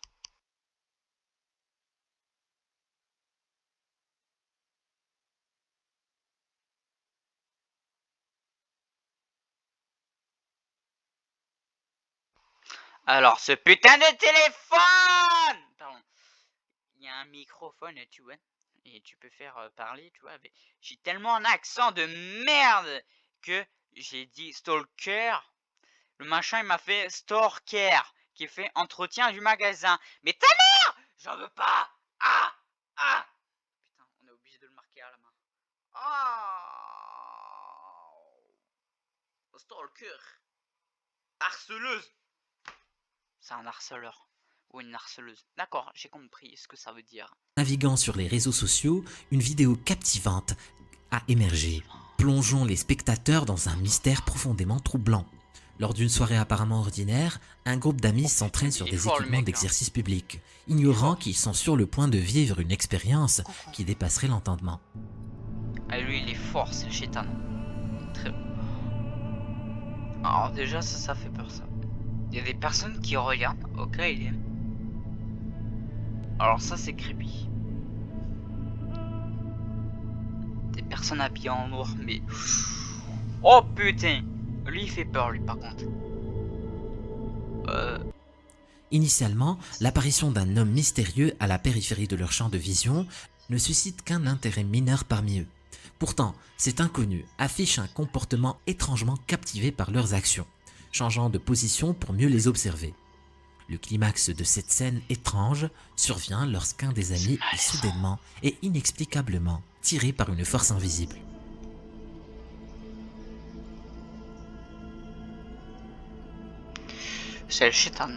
Alors, ce putain de téléphone! Pardon. Il y a un microphone, tu vois. Et tu peux faire parler, tu vois. Mais j'ai tellement un accent de merde que j'ai dit stalker. Le machin, il m'a fait stalker, qui fait entretien du magasin. Mais ta mère! J'en veux pas! Ah! Ah! Putain, on est obligé de le marquer à la main. Oh! Stalker. Harceleuse. C'est un harceleur. Ou une harceleuse. D'accord, j'ai compris ce que ça veut dire. Naviguant sur les réseaux sociaux, une vidéo captivante a émergé. Plongeons les spectateurs dans un mystère profondément troublant. Lors d'une soirée apparemment ordinaire, un groupe d'amis s'entraîne sur il est des fort, le équipements mec, hein. d'exercice public, ignorant qu'ils sont sur le point de vivre une expérience qui dépasserait l'entendement. Ah, lui, il est fort, c'est le chétan. Très bon. Alors, déjà, ça fait peur, ça. Il y a des personnes qui regardent. Ok, il est. Alors, ça, c'est creepy. Des personnes habillées en noir, mais. Oh putain! Lui, il fait peur, lui, par contre. Initialement, l'apparition d'un homme mystérieux à la périphérie de leur champ de vision ne suscite qu'un intérêt mineur parmi eux. Pourtant, cet inconnu affiche un comportement étrangement captivé par leurs actions, changeant de position pour mieux les observer. Le climax de cette scène étrange survient lorsqu'un des amis est soudainement et inexplicablement tiré par une force invisible. C'est le chétan.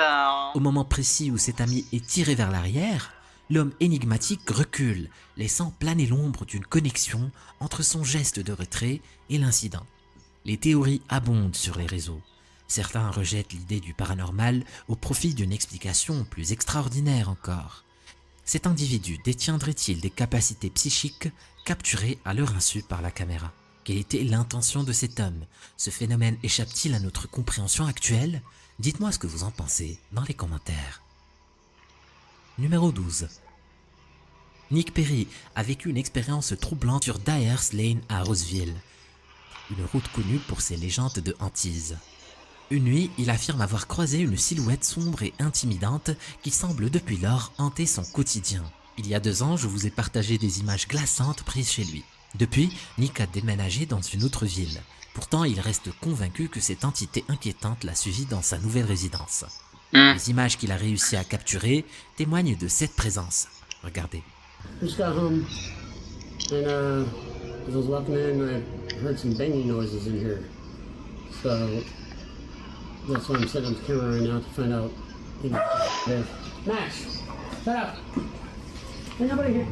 ça. Au moment précis où cet ami est tiré vers l'arrière, l'homme énigmatique recule, laissant planer l'ombre d'une connexion entre son geste de retrait et l'incident. Les théories abondent sur les réseaux. Certains rejettent l'idée du paranormal au profit d'une explication plus extraordinaire encore. Cet individu détiendrait-il des capacités psychiques capturées à leur insu par la caméra? Quelle était l'intention de cet homme? Ce phénomène échappe-t-il à notre compréhension actuelle? Dites-moi ce que vous en pensez dans les commentaires. Numéro 12. Nick Perry a vécu une expérience troublante sur Dyers Lane à Roseville, une route connue pour ses légendes de hantises. Une nuit, il affirme avoir croisé une silhouette sombre et intimidante qui semble depuis lors hanter son quotidien. Il y a 2 ans, je vous ai partagé des images glaçantes prises chez lui. Depuis, Nick a déménagé dans une autre ville. Pourtant, il reste convaincu que cette entité inquiétante l'a suivi dans sa nouvelle résidence. Les images qu'il a réussi à capturer témoignent de cette présence. Regardez. Just got home, and as I was walking in, I heard some banging noises in here. So that's why I'm setting up the camera right now to find out. Max, shut up! There's nobody here.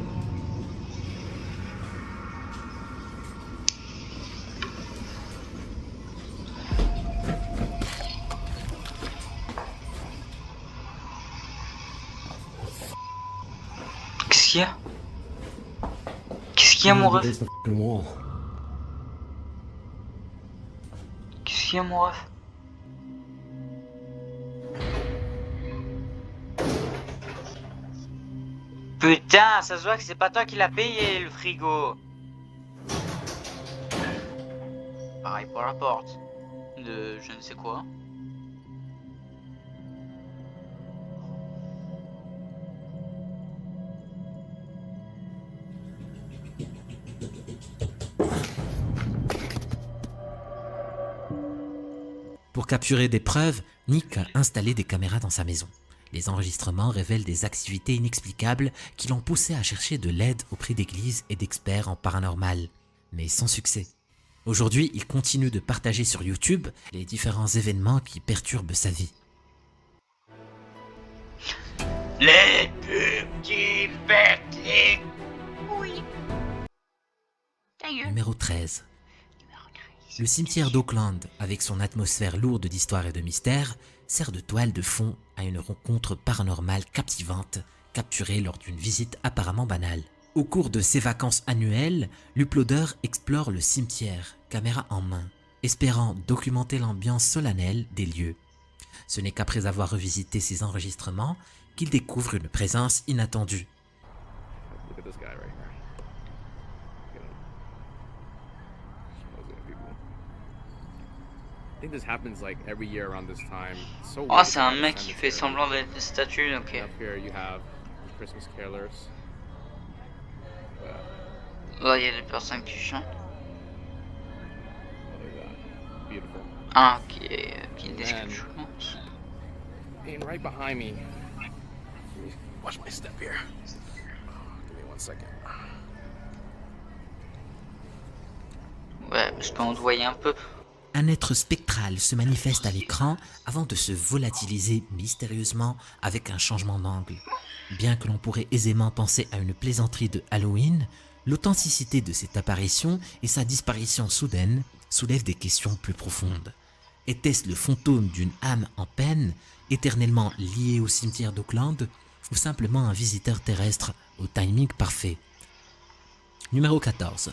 Qu'est-ce qu'il y a? Qu'est-ce qu'il y a, mon ref? Against the fucking wall. Qu'est-ce qu'il y a, mon ref? Putain, ça se voit que c'est pas toi qui l'as payé, le frigo. Pareil pour la porte. De je ne sais quoi. Pour capturer des preuves, Nick a installé des caméras dans sa maison. Les enregistrements révèlent des activités inexplicables qui l'ont poussé à chercher de l'aide auprès d'églises et d'experts en paranormal, mais sans succès. Aujourd'hui, il continue de partager sur YouTube les différents événements qui perturbent sa vie. Les pubs qui pètent les couilles. Ta gueule. Numéro 13. Le cimetière d'Auckland, avec son atmosphère lourde d'histoire et de mystère, sert de toile de fond à une rencontre paranormale captivante, capturée lors d'une visite apparemment banale. Au cours de ses vacances annuelles, l'uploader explore le cimetière, caméra en main, espérant documenter l'ambiance solennelle des lieux. Ce n'est qu'après avoir revisité ses enregistrements qu'il découvre une présence inattendue. Look at this guy right here. Look at him. Schmoozing at people. I think this happens like every year around this time. It's so Oh, weird c'est to un find mec this qui time fait of year. semblant d'être une statue, ok. Up here you have the Christmas carolers. Là, il y a des personnes qui chantent. Look at that. Beautiful. Ah, qui disent Man. quelque chose. And right behind me. Watch my step here. Give me 1 second. Ouais, parce qu'on te voyait un peu. Un être spectral se manifeste à l'écran avant de se volatiliser mystérieusement avec un changement d'angle. Bien que l'on pourrait aisément penser à une plaisanterie de Halloween, l'authenticité de cette apparition et sa disparition soudaine soulèvent des questions plus profondes. Était-ce le fantôme d'une âme en peine, éternellement liée au cimetière d'Auckland, ou simplement un visiteur terrestre au timing parfait? Numéro 14.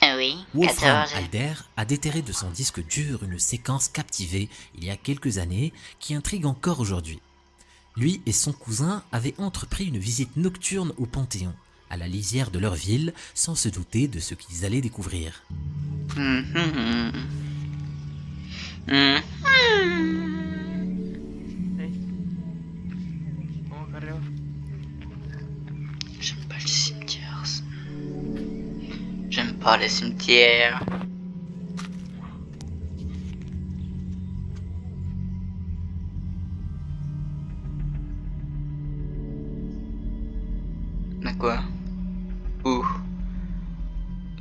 Ah oui, Wolfram 14. Alder a déterré de son disque dur une séquence captivée il y a quelques années qui intrigue encore aujourd'hui. Lui et son cousin avaient entrepris une visite nocturne au Panthéon, à la lisière de leur ville, sans se douter de ce qu'ils allaient découvrir. J'aime pas les cimetières. J'aime pas les cimetières. Mais quoi? Où?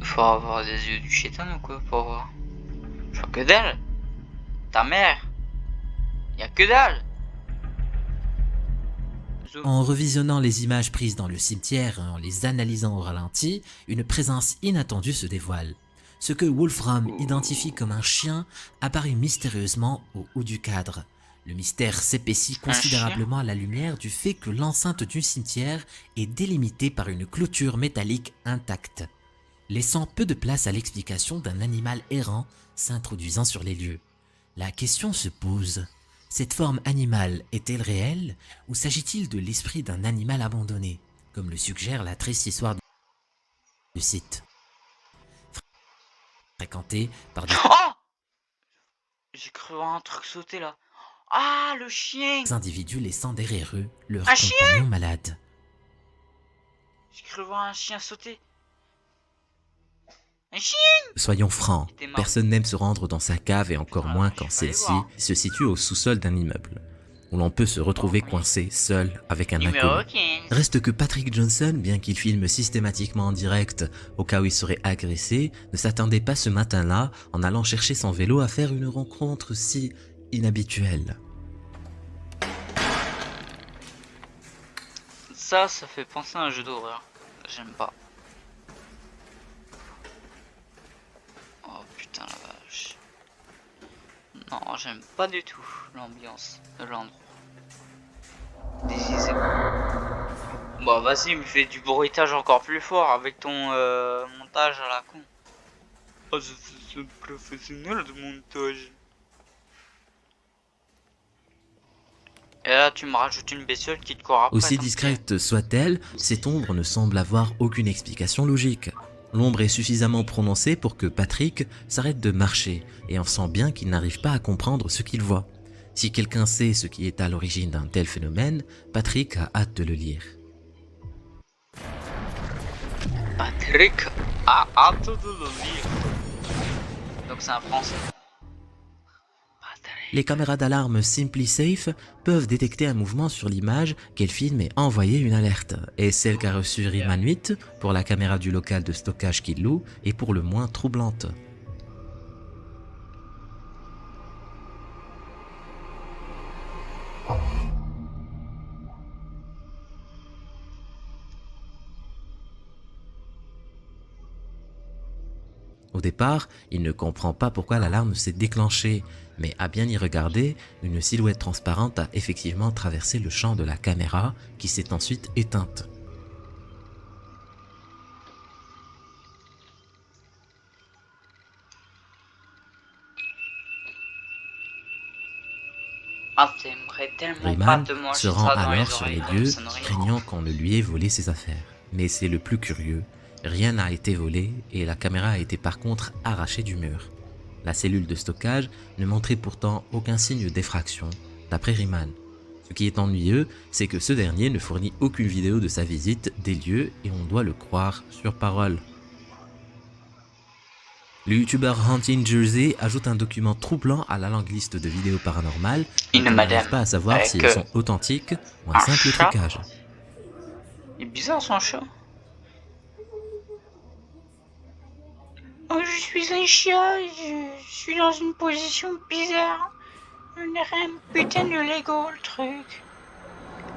Faut avoir des yeux du chétan ou quoi pour voir? Je vois que dalle. Ta mère. Y a que dalle. Zoom. En revisionnant les images prises dans le cimetière et en les analysant au ralenti, une présence inattendue se dévoile. Ce que Wolfram identifie comme un chien apparaît mystérieusement au haut du cadre. Le mystère s'épaissit considérablement à la lumière du fait que l'enceinte du cimetière est délimitée par une clôture métallique intacte, laissant peu de place à l'explication d'un animal errant s'introduisant sur les lieux. La question se pose, cette forme animale est-elle réelle ou s'agit-il de l'esprit d'un animal abandonné, comme le suggère la triste histoire du site, fréquenté par des Oh! J'ai cru voir un truc sauter là. Ah, le chien! individus laissant derrière eux leurs Un chien! compagnons malades. J'ai cru voir un chien sauter. Un chien! Soyons francs, Il était mort. personne n'aime se rendre dans sa cave et encore Ah, moins je quand vais aller celle-ci voir. se situe au sous-sol d'un immeuble, où l'on peut se retrouver coincé seul avec un Numéro inconnu. 15. Reste que Patrick Johnson, bien qu'il filme systématiquement en direct au cas où il serait agressé, ne s'attendait pas ce matin-là, en allant chercher son vélo, à faire une rencontre si inhabituelle. Ça fait penser à un jeu d'horreur. J'aime pas. Oh putain la vache. Non, j'aime pas du tout l'ambiance de l'endroit. Décisé. Bah vas-y, me fais du bruitage encore plus fort avec ton montage à la con. Oh, c'est professionnel de montage. Et là, tu me rajoutes une bestiole qui te court après. Aussi tant discrète soit-elle, cette ombre ne semble avoir aucune explication logique. L'ombre est suffisamment prononcée pour que Patrick s'arrête de marcher, et on sent bien qu'il n'arrive pas à comprendre ce qu'il voit. Si quelqu'un sait ce qui est à l'origine d'un tel phénomène, Patrick a hâte de le lire. Patrick a hâte de le lire. Donc c'est un français. Patrick. Les caméras d'alarme Simply Safe peuvent détecter un mouvement sur l'image qu'elles filment et envoyer une alerte. Et celle qu'a reçue Rayman 8 pour la caméra du local de stockage qu'il loue est pour le moins troublante. Au départ, il ne comprend pas pourquoi l'alarme s'est déclenchée, mais à bien y regarder, une silhouette transparente a effectivement traversé le champ de la caméra qui s'est ensuite éteinte. Ah, t'aimerais tellement pas Rayman te manger se rend ça dans alors les sur oreilles les comme lieux, sonnerie. craignant qu'on ne lui ait volé ses affaires. Mais c'est le plus curieux, rien n'a été volé et la caméra a été par contre arrachée du mur. La cellule de stockage ne montrait pourtant aucun signe d'effraction, d'après Rayman. Ce qui est ennuyeux, c'est que ce dernier ne fournit aucune vidéo de sa visite des lieux et on doit le croire sur parole. Le youtubeur Hunting Jersey ajoute un document troublant à la longue liste de vidéos paranormales et Une on madame n'arrive pas à savoir avec, si elles sont authentiques ou un un simple chat. trucage. Il est bizarre son chat. Oh, je suis un chat, je suis dans une position bizarre. Je dirais un putain de Lego le truc.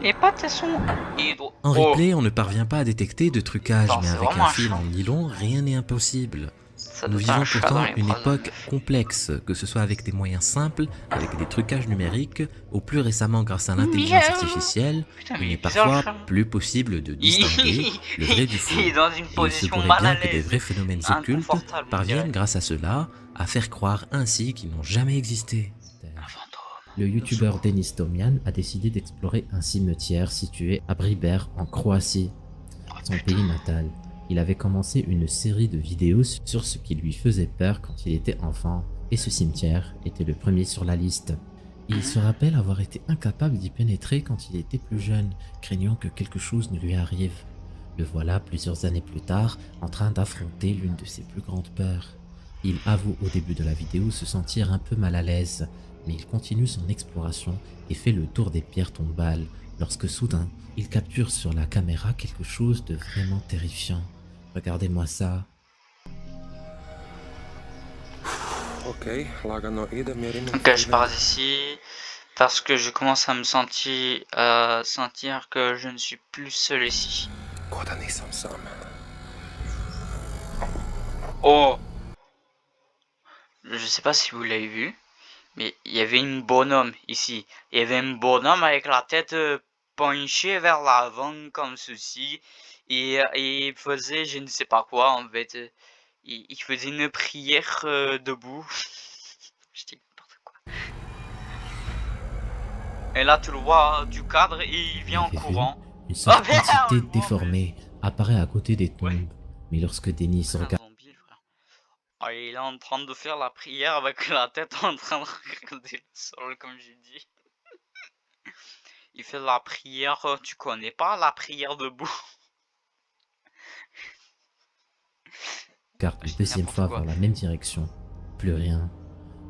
Les pattes elles sont hydro. En Oh, replay, on ne parvient pas à détecter de trucage, Non, mais c'est avec vraiment un un fil chat. en nylon, rien n'est impossible. ça Nous doit être un vivons chat dans pourtant les une bras de époque meuf. complexe, que ce soit avec des moyens simples, avec des trucages numériques, ou plus récemment grâce à l'intelligence Miaou. artificielle, Putain, il mais est il est bizarre, parfois le chat. plus possible de distinguer le vrai du faux. Il est dans une Et il se position pourrait mal à bien que des l'aise. vrais phénomènes occultes Inconfortable, on parviennent dirait. grâce à cela à faire croire ainsi qu'ils n'ont jamais existé. Un fantôme. Le youtubeur Denis Tomian a décidé d'explorer un cimetière situé à Briber en Croatie, son pays natal. Il avait commencé une série de vidéos sur ce qui lui faisait peur quand il était enfant, et ce cimetière était le premier sur la liste. Il se rappelle avoir été incapable d'y pénétrer quand il était plus jeune, craignant que quelque chose ne lui arrive. Le voilà plusieurs années plus tard, en train d'affronter l'une de ses plus grandes peurs. Il avoue au début de la vidéo se sentir un peu mal à l'aise, mais il continue son exploration et fait le tour des pierres tombales, lorsque soudain, il capture sur la caméra quelque chose de vraiment terrifiant. Regardez-moi ça. Ok, je pars d'ici. Parce que je commence à me sentir que je ne suis plus seul ici. Oh! Je sais pas si vous l'avez vu, mais il y avait une bonhomme ici. Il y avait un bonhomme avec la tête penchée vers l'avant comme ceci. Et il faisait je ne sais pas quoi en fait. Il faisait une prière debout. Je dis n'importe quoi. Et là tu le vois du cadre et il vient en En effet, courant. une sorte Oh, merde, on d'entité le voit, en déformée apparaît à côté des tombes. Ouais. Mais lorsque Denis Un regarde zombie, le frère. Ah, il est en train de faire la prière avec la tête en train de regarder le sol, comme j'ai dit. Il fait la prière, tu connais pas la prière debout? une Je dis deuxième n'importe fois quoi. vers la même direction, plus rien.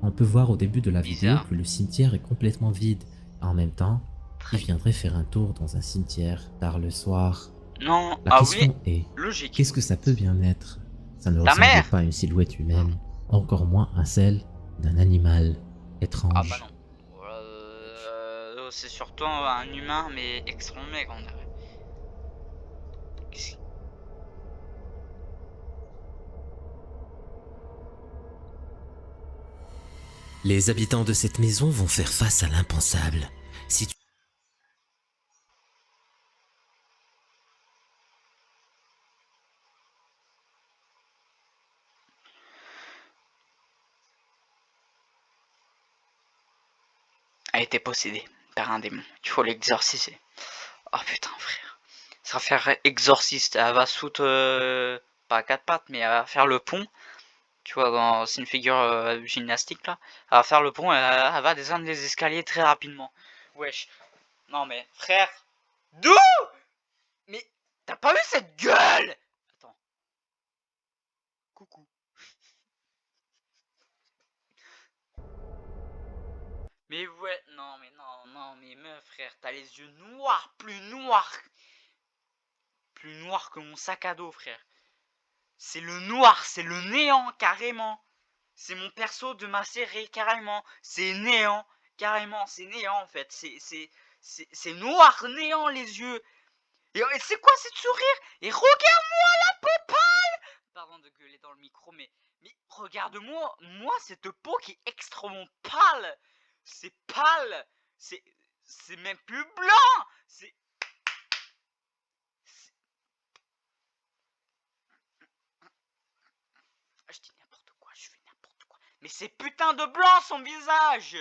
On peut voir au début de la vidéo Bizarre. que le cimetière est complètement vide. En même temps, qui viendrait faire un tour dans un cimetière tard le soir? Non, La ah question oui, est, logique. qu'est-ce que ça peut bien être? Ça ne Ta ressemble mère! pas à une silhouette humaine, encore moins à celle d'un animal Ah étrange. bah non. C'est surtout un humain, mais extrêmement mec, on dirait. Qu'est-ce- Les habitants de cette maison vont faire face à l'impensable. Si tu... A été possédée par un démon. Il faut l'exorciser. Oh putain, frère. Ça va faire exorciste. Elle va sauter, pas à quatre pattes, mais elle va faire le pont. Tu vois, c'est une figure gymnastique là. Elle va faire le pont et elle va descendre les escaliers très rapidement. Wesh. Non mais, frère. D'où? Mais, t'as pas vu cette gueule? Attends. Coucou. Mais ouais, non mais non, non mais meuf frère, t'as les yeux noirs, plus noirs. Plus noirs que mon sac à dos frère. C'est le noir, c'est le néant carrément. C'est mon perso de ma série carrément. C'est néant carrément, c'est néant en fait. C'est noir néant les yeux. Et c'est quoi cette sourire? Et regarde-moi la peau pâle. Pardon de gueuler dans le micro, mais regarde-moi, moi cette peau qui est extrêmement pâle. C'est pâle. C'est même plus blanc. Je dis n'importe quoi, je fais n'importe quoi. Mais c'est putain de blanc son visage.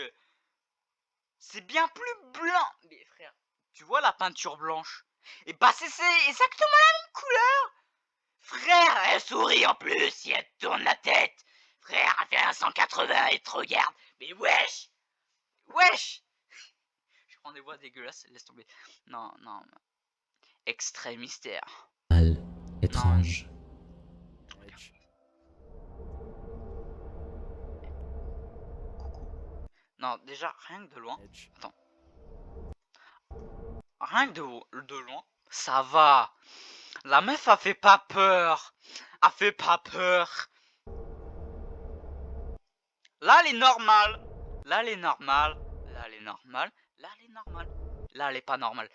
C'est bien plus blanc. Mais frère, tu vois la peinture blanche? Et bah c'est exactement la même couleur. Frère, elle sourit en plus si elle tourne la tête. Frère, elle fait un 180 et te regarde. Mais wesh. Wesh. Je prends des voix dégueulasses, laisse tomber. Non, non. Extrait mystère. étrange. Non, déjà, rien que de loin. Attends. Rien que de loin, ça va. La meuf a fait pas peur. A fait pas peur. Là, elle est normale. Là, elle est normale. Là, elle est normale. Là, elle est normale. Là, elle est pas normale.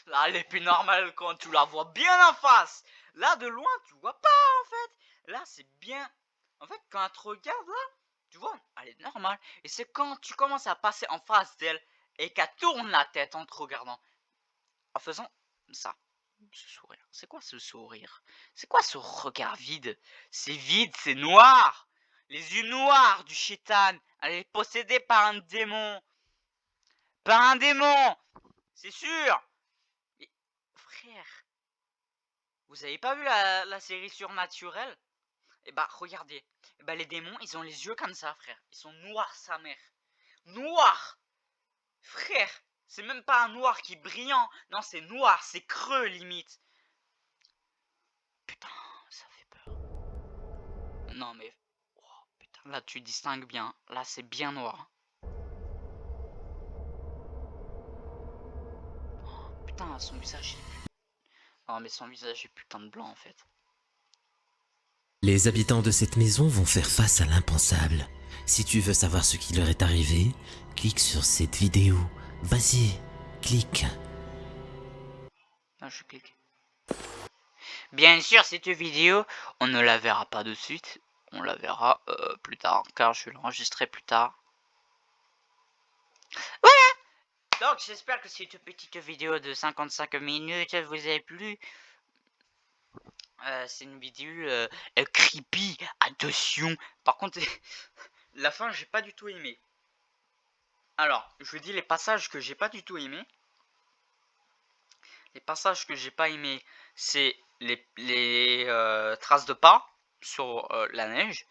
Là, elle est plus normale quand tu la vois bien en face. Là, de loin, tu vois pas, en fait. Là, c'est bien. En fait, quand elle te regarde, là, tu vois, elle est normale. Et c'est quand tu commences à passer en face d'elle et qu'elle tourne la tête en te regardant. En faisant ça. Ce sourire. C'est quoi ce sourire? C'est quoi ce regard vide? C'est vide, c'est noir. Les yeux noirs du chétan. Elle est possédée par un démon. Par un démon. C'est sûr. Mais, frère, vous avez pas vu la série Surnaturel? Eh bah regardez. Eh bah les démons, ils ont les yeux comme ça, frère. Ils sont noirs, sa mère. Noirs. Frère, c'est même pas un noir qui est brillant. Non, c'est noir, c'est creux limite. Putain, ça fait peur. Non mais... Oh, putain, là tu distingues bien. Là c'est bien noir. Oh, putain, son visage est... Non mais son visage est putain de blanc en fait. Les habitants de cette maison vont faire face à l'impensable. Si tu veux savoir ce qui leur est arrivé, clique sur cette vidéo. Vas-y, clique. Non, je clique. Bien sûr, cette vidéo, on ne la verra pas de suite. On la verra plus tard, car je vais l'enregistrer plus tard. Voilà. Donc, j'espère que cette petite vidéo de 55 minutes vous a plu. C'est une vidéo creepy. Attention. Par contre, la fin, j'ai pas du tout aimé. Alors, je vous dis les passages que j'ai pas du tout aimé. Les passages que j'ai pas aimé, c'est les traces de pas sur la neige.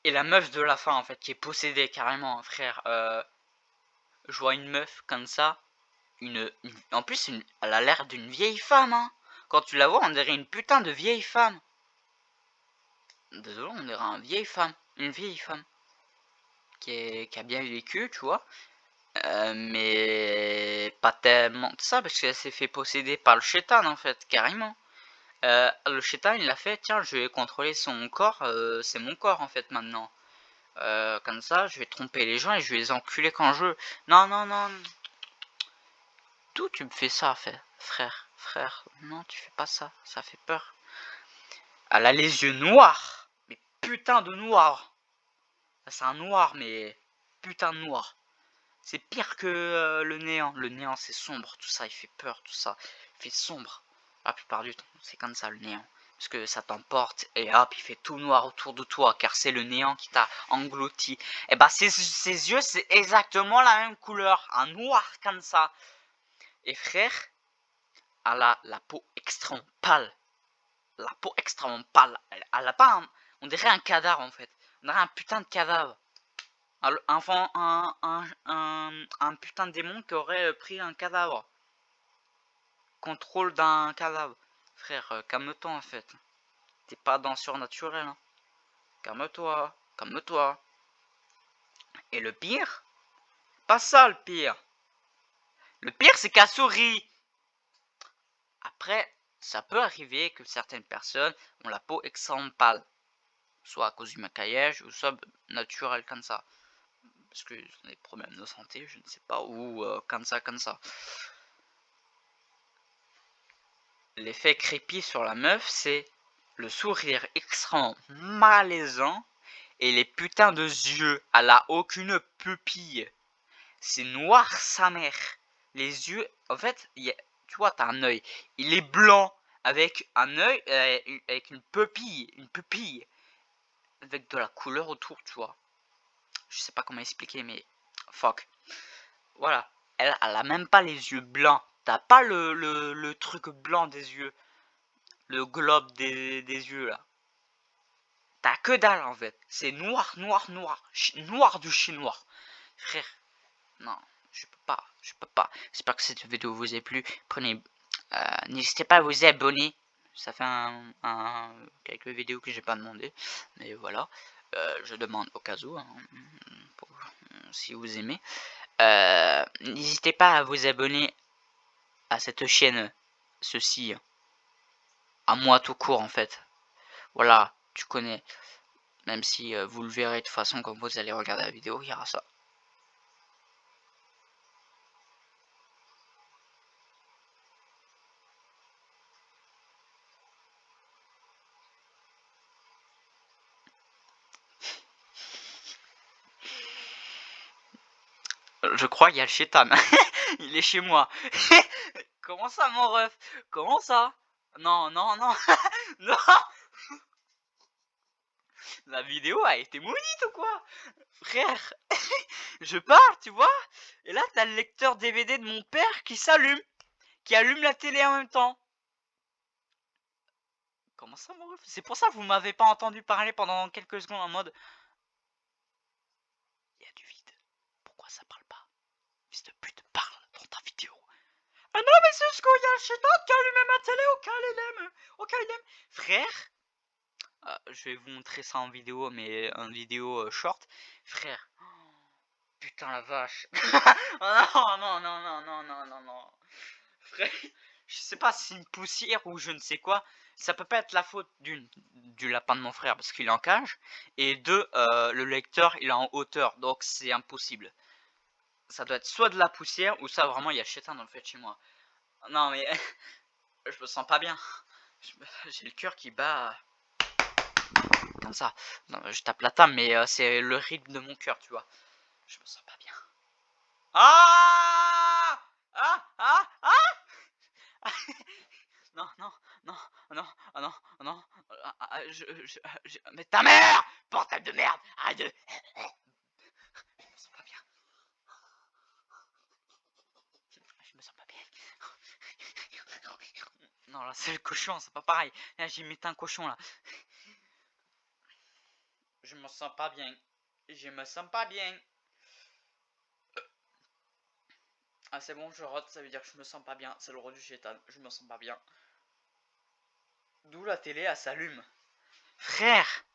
Et la meuf de la fin, en fait, qui est possédée carrément, frère. Je vois une meuf comme ça. En plus, elle a l'air d'une vieille femme, hein. Quand tu la vois, on dirait une putain de vieille femme. Désolé, on dirait une vieille femme. Qui a bien vécu, tu vois. Mais pas tellement de ça, parce qu'elle s'est fait posséder par le chétan, en fait, carrément. Le chétan, il l'a fait, tiens, je vais contrôler son corps, c'est mon corps, en fait, maintenant. Comme ça, je vais tromper les gens et je vais les enculer quand je veux. Non, non, non. D'où tu me fais ça, frère, non, tu fais pas ça, ça fait peur. Elle a les yeux noirs, mais putain de noir. C'est un noir, mais putain de noir. C'est pire que le néant. Le néant, c'est sombre, tout ça, il fait peur, tout ça. Il fait sombre. La plupart du temps, c'est comme ça, le néant. Parce que ça t'emporte et hop, il fait tout noir autour de toi, car c'est le néant qui t'a englouti. Et bah, ses yeux, c'est exactement la même couleur. Un noir comme ça. Et frère, elle a la peau extrêmement pâle. La peau extrêmement pâle. Elle a pas un... On dirait un cadavre, en fait. On dirait un putain de cadavre. Un putain de démon qui aurait pris un cadavre. Contrôle d'un cadavre. Frère, calme-toi en fait. T'es pas dans surnaturel. Hein. Calme-toi. Calme-toi. Et le pire, pas ça le pire. Le pire c'est qu'elle sourit. Après, ça peut arriver que certaines personnes ont la peau extrêmement pâle. Soit à cause du maquillage, ou soit naturel comme ça. Parce qu'ils ont des problèmes de santé, je ne sais pas, ou comme ça. L'effet creepy sur la meuf, c'est le sourire extrêmement malaisant et les putains de yeux. Elle a aucune pupille. C'est noir sa mère. Les yeux, en fait, tu vois, t'as un œil. Il est blanc avec un œil, avec une pupille, avec de la couleur autour, tu vois. Je sais pas comment expliquer, mais fuck. Voilà. Elle a même pas les yeux blancs. T'as pas le truc blanc des yeux. Le globe des yeux là. T'as que dalle en fait. C'est noir. Noir du chinois. Frère. Non, je peux pas. J'espère que cette vidéo vous a plu. N'hésitez pas à vous abonner. Ça fait quelques vidéos que j'ai pas demandé. Mais voilà. Je demande au cas où. Hein, si vous aimez. N'hésitez pas à vous abonner à cette chaîne, ceci, à moi tout court en fait. Voilà, tu connais. Même si vous le verrez de toute façon quand vous allez regarder la vidéo, il y aura ça. Je crois qu'il y a le chétan. Il est chez moi. Comment ça mon ref? Comment ça? Non. Non. La vidéo a été maudite ou quoi? Frère, je pars, tu vois? Et là, t'as le lecteur DVD de mon père qui s'allume. Qui allume la télé en même temps. Comment ça mon ref? C'est pour ça que vous m'avez pas entendu parler pendant quelques secondes en mode... Il y a du vide. Pourquoi ça parle pas? Fils de pute, parle dans ta vidéo. Ah non mais c'est ce qu'il y a le chétan qui a allumé ma télé au cas il aime. Frère, je vais vous montrer ça en vidéo, mais en vidéo short. Frère, putain la vache. Oh non. Frère, je sais pas si c'est une poussière ou je ne sais quoi, ça peut pas être la faute du lapin de mon frère parce qu'il est en cage, et deux, le lecteur il est en hauteur, donc c'est impossible. Ça doit être soit de la poussière ou ça vraiment il y a chétan dans le fait chez moi. Non mais je me sens pas bien. J'ai le cœur qui bat comme ça. Non, je tape la table mais c'est le rythme de mon cœur, tu vois. Je me sens pas bien. Ah ah ah ah non non non non non non mais ta mère, portable de merde. Arrête de... Je me sens pas bien. Je me sens pas bien. Non là c'est le cochon, c'est pas pareil. Là j'ai mis un cochon là. Je me sens pas bien. Je me sens pas bien. Ah c'est bon, je rote, ça veut dire que je me sens pas bien. C'est le rôle du chétan, je me sens pas bien. D'où la télé, elle s'allume. Frère.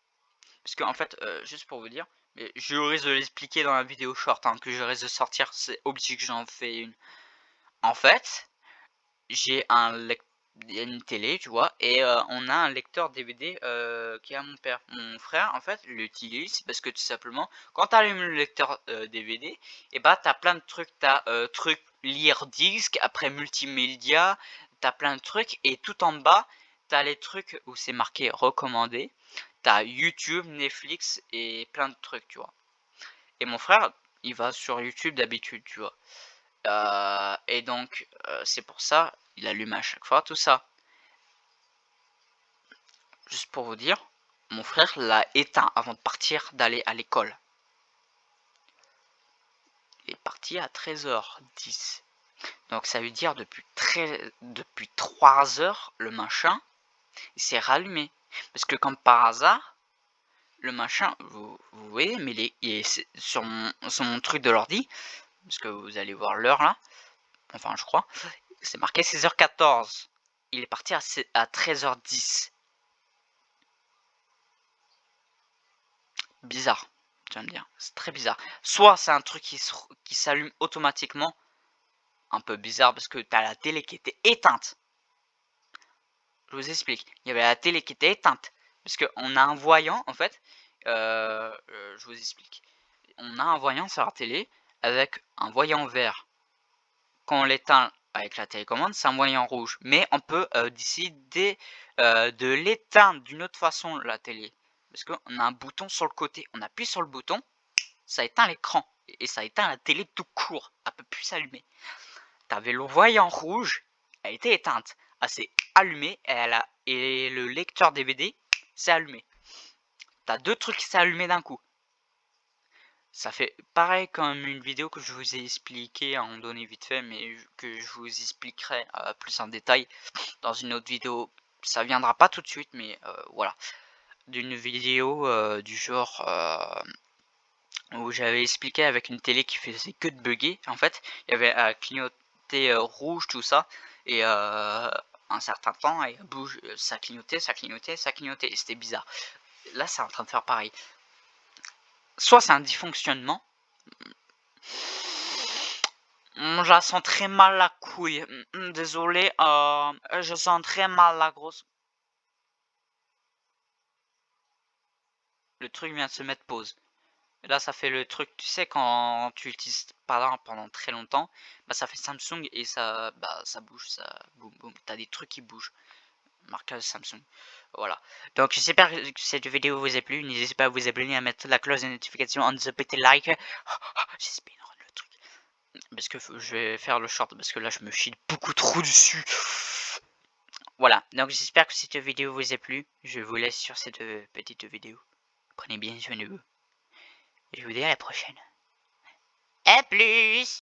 Parce qu'en fait, juste pour vous dire, mais je risque de l'expliquer dans la vidéo short hein, que je risque de sortir, c'est obligé que j'en fais une. En fait, j'ai une télé, tu vois, et on a un lecteur DVD qui est à mon père. Mon frère, en fait, l'utilise parce que tout simplement, quand tu allumes le lecteur DVD, et bah t'as plein de trucs, t'as truc lire disque, après multimédia, t'as plein de trucs, et tout en bas, t'as les trucs où c'est marqué recommandé. T'as YouTube, Netflix et plein de trucs, tu vois. Et mon frère, il va sur YouTube d'habitude, tu vois. Et donc, c'est pour ça, il allume à chaque fois tout ça. Juste pour vous dire, mon frère l'a éteint avant de partir, d'aller à l'école. Il est parti à 13h10. Donc ça veut dire depuis 3 heures, le machin, il s'est rallumé. Parce que comme par hasard, le machin, vous voyez, mais il est sur mon truc de l'ordi, parce que vous allez voir l'heure là, enfin je crois, c'est marqué 16h14. Il est parti à 13h10. Bizarre, tu vas me dire, c'est très bizarre. Soit c'est un truc qui s'allume automatiquement, un peu bizarre parce que t'as la télé qui était éteinte. Je vous explique, il y avait la télé qui était éteinte, parce qu'on a un voyant en fait, je vous explique. On a un voyant sur la télé avec un voyant vert. Quand on l'éteint avec la télécommande, c'est un voyant rouge. Mais on peut décider de l'éteindre d'une autre façon, la télé. Parce qu'on a un bouton sur le côté. On appuie sur le bouton, ça éteint l'écran. Et ça éteint la télé tout court. Elle peut plus s'allumer. T'avais le voyant rouge, elle était éteinte. Elle s'est allumée et le lecteur DVD s'est allumé. T'as deux trucs qui s'est allumé d'un coup. Ça fait pareil comme une vidéo que je vous ai expliqué à un moment donné vite fait, mais que je vous expliquerai plus en détail dans une autre vidéo. Ça viendra pas tout de suite, mais voilà. D'une vidéo du genre où j'avais expliqué avec une télé qui faisait que de bugger. En fait, il y avait à clignoter rouge, tout ça, et un certain temps, et bouge, ça clignotait, ça clignotait, ça clignotait, et c'était bizarre. Là, c'est en train de faire pareil. Soit c'est un dysfonctionnement. Je la sens très mal la couille. Désolé, je sens très mal la grosse. Le truc vient de se mettre pause. Et là, ça fait le truc, tu sais, quand tu utilises pas là pendant très longtemps, bah ça fait Samsung et ça, bah ça bouge, ça, boum boum. T'as des trucs qui bougent. Marquage Samsung. Voilà. Donc j'espère que cette vidéo vous a plu. N'hésitez pas à vous abonner, à mettre la cloche de notification, on the petit like. J'espère le truc. Parce que je vais faire le short parce que là je me chie beaucoup trop dessus. Voilà. Donc j'espère que cette vidéo vous a plu. Je vous laisse sur cette petite vidéo. Prenez bien soin de vous. Et je vous dis à la prochaine. A plus.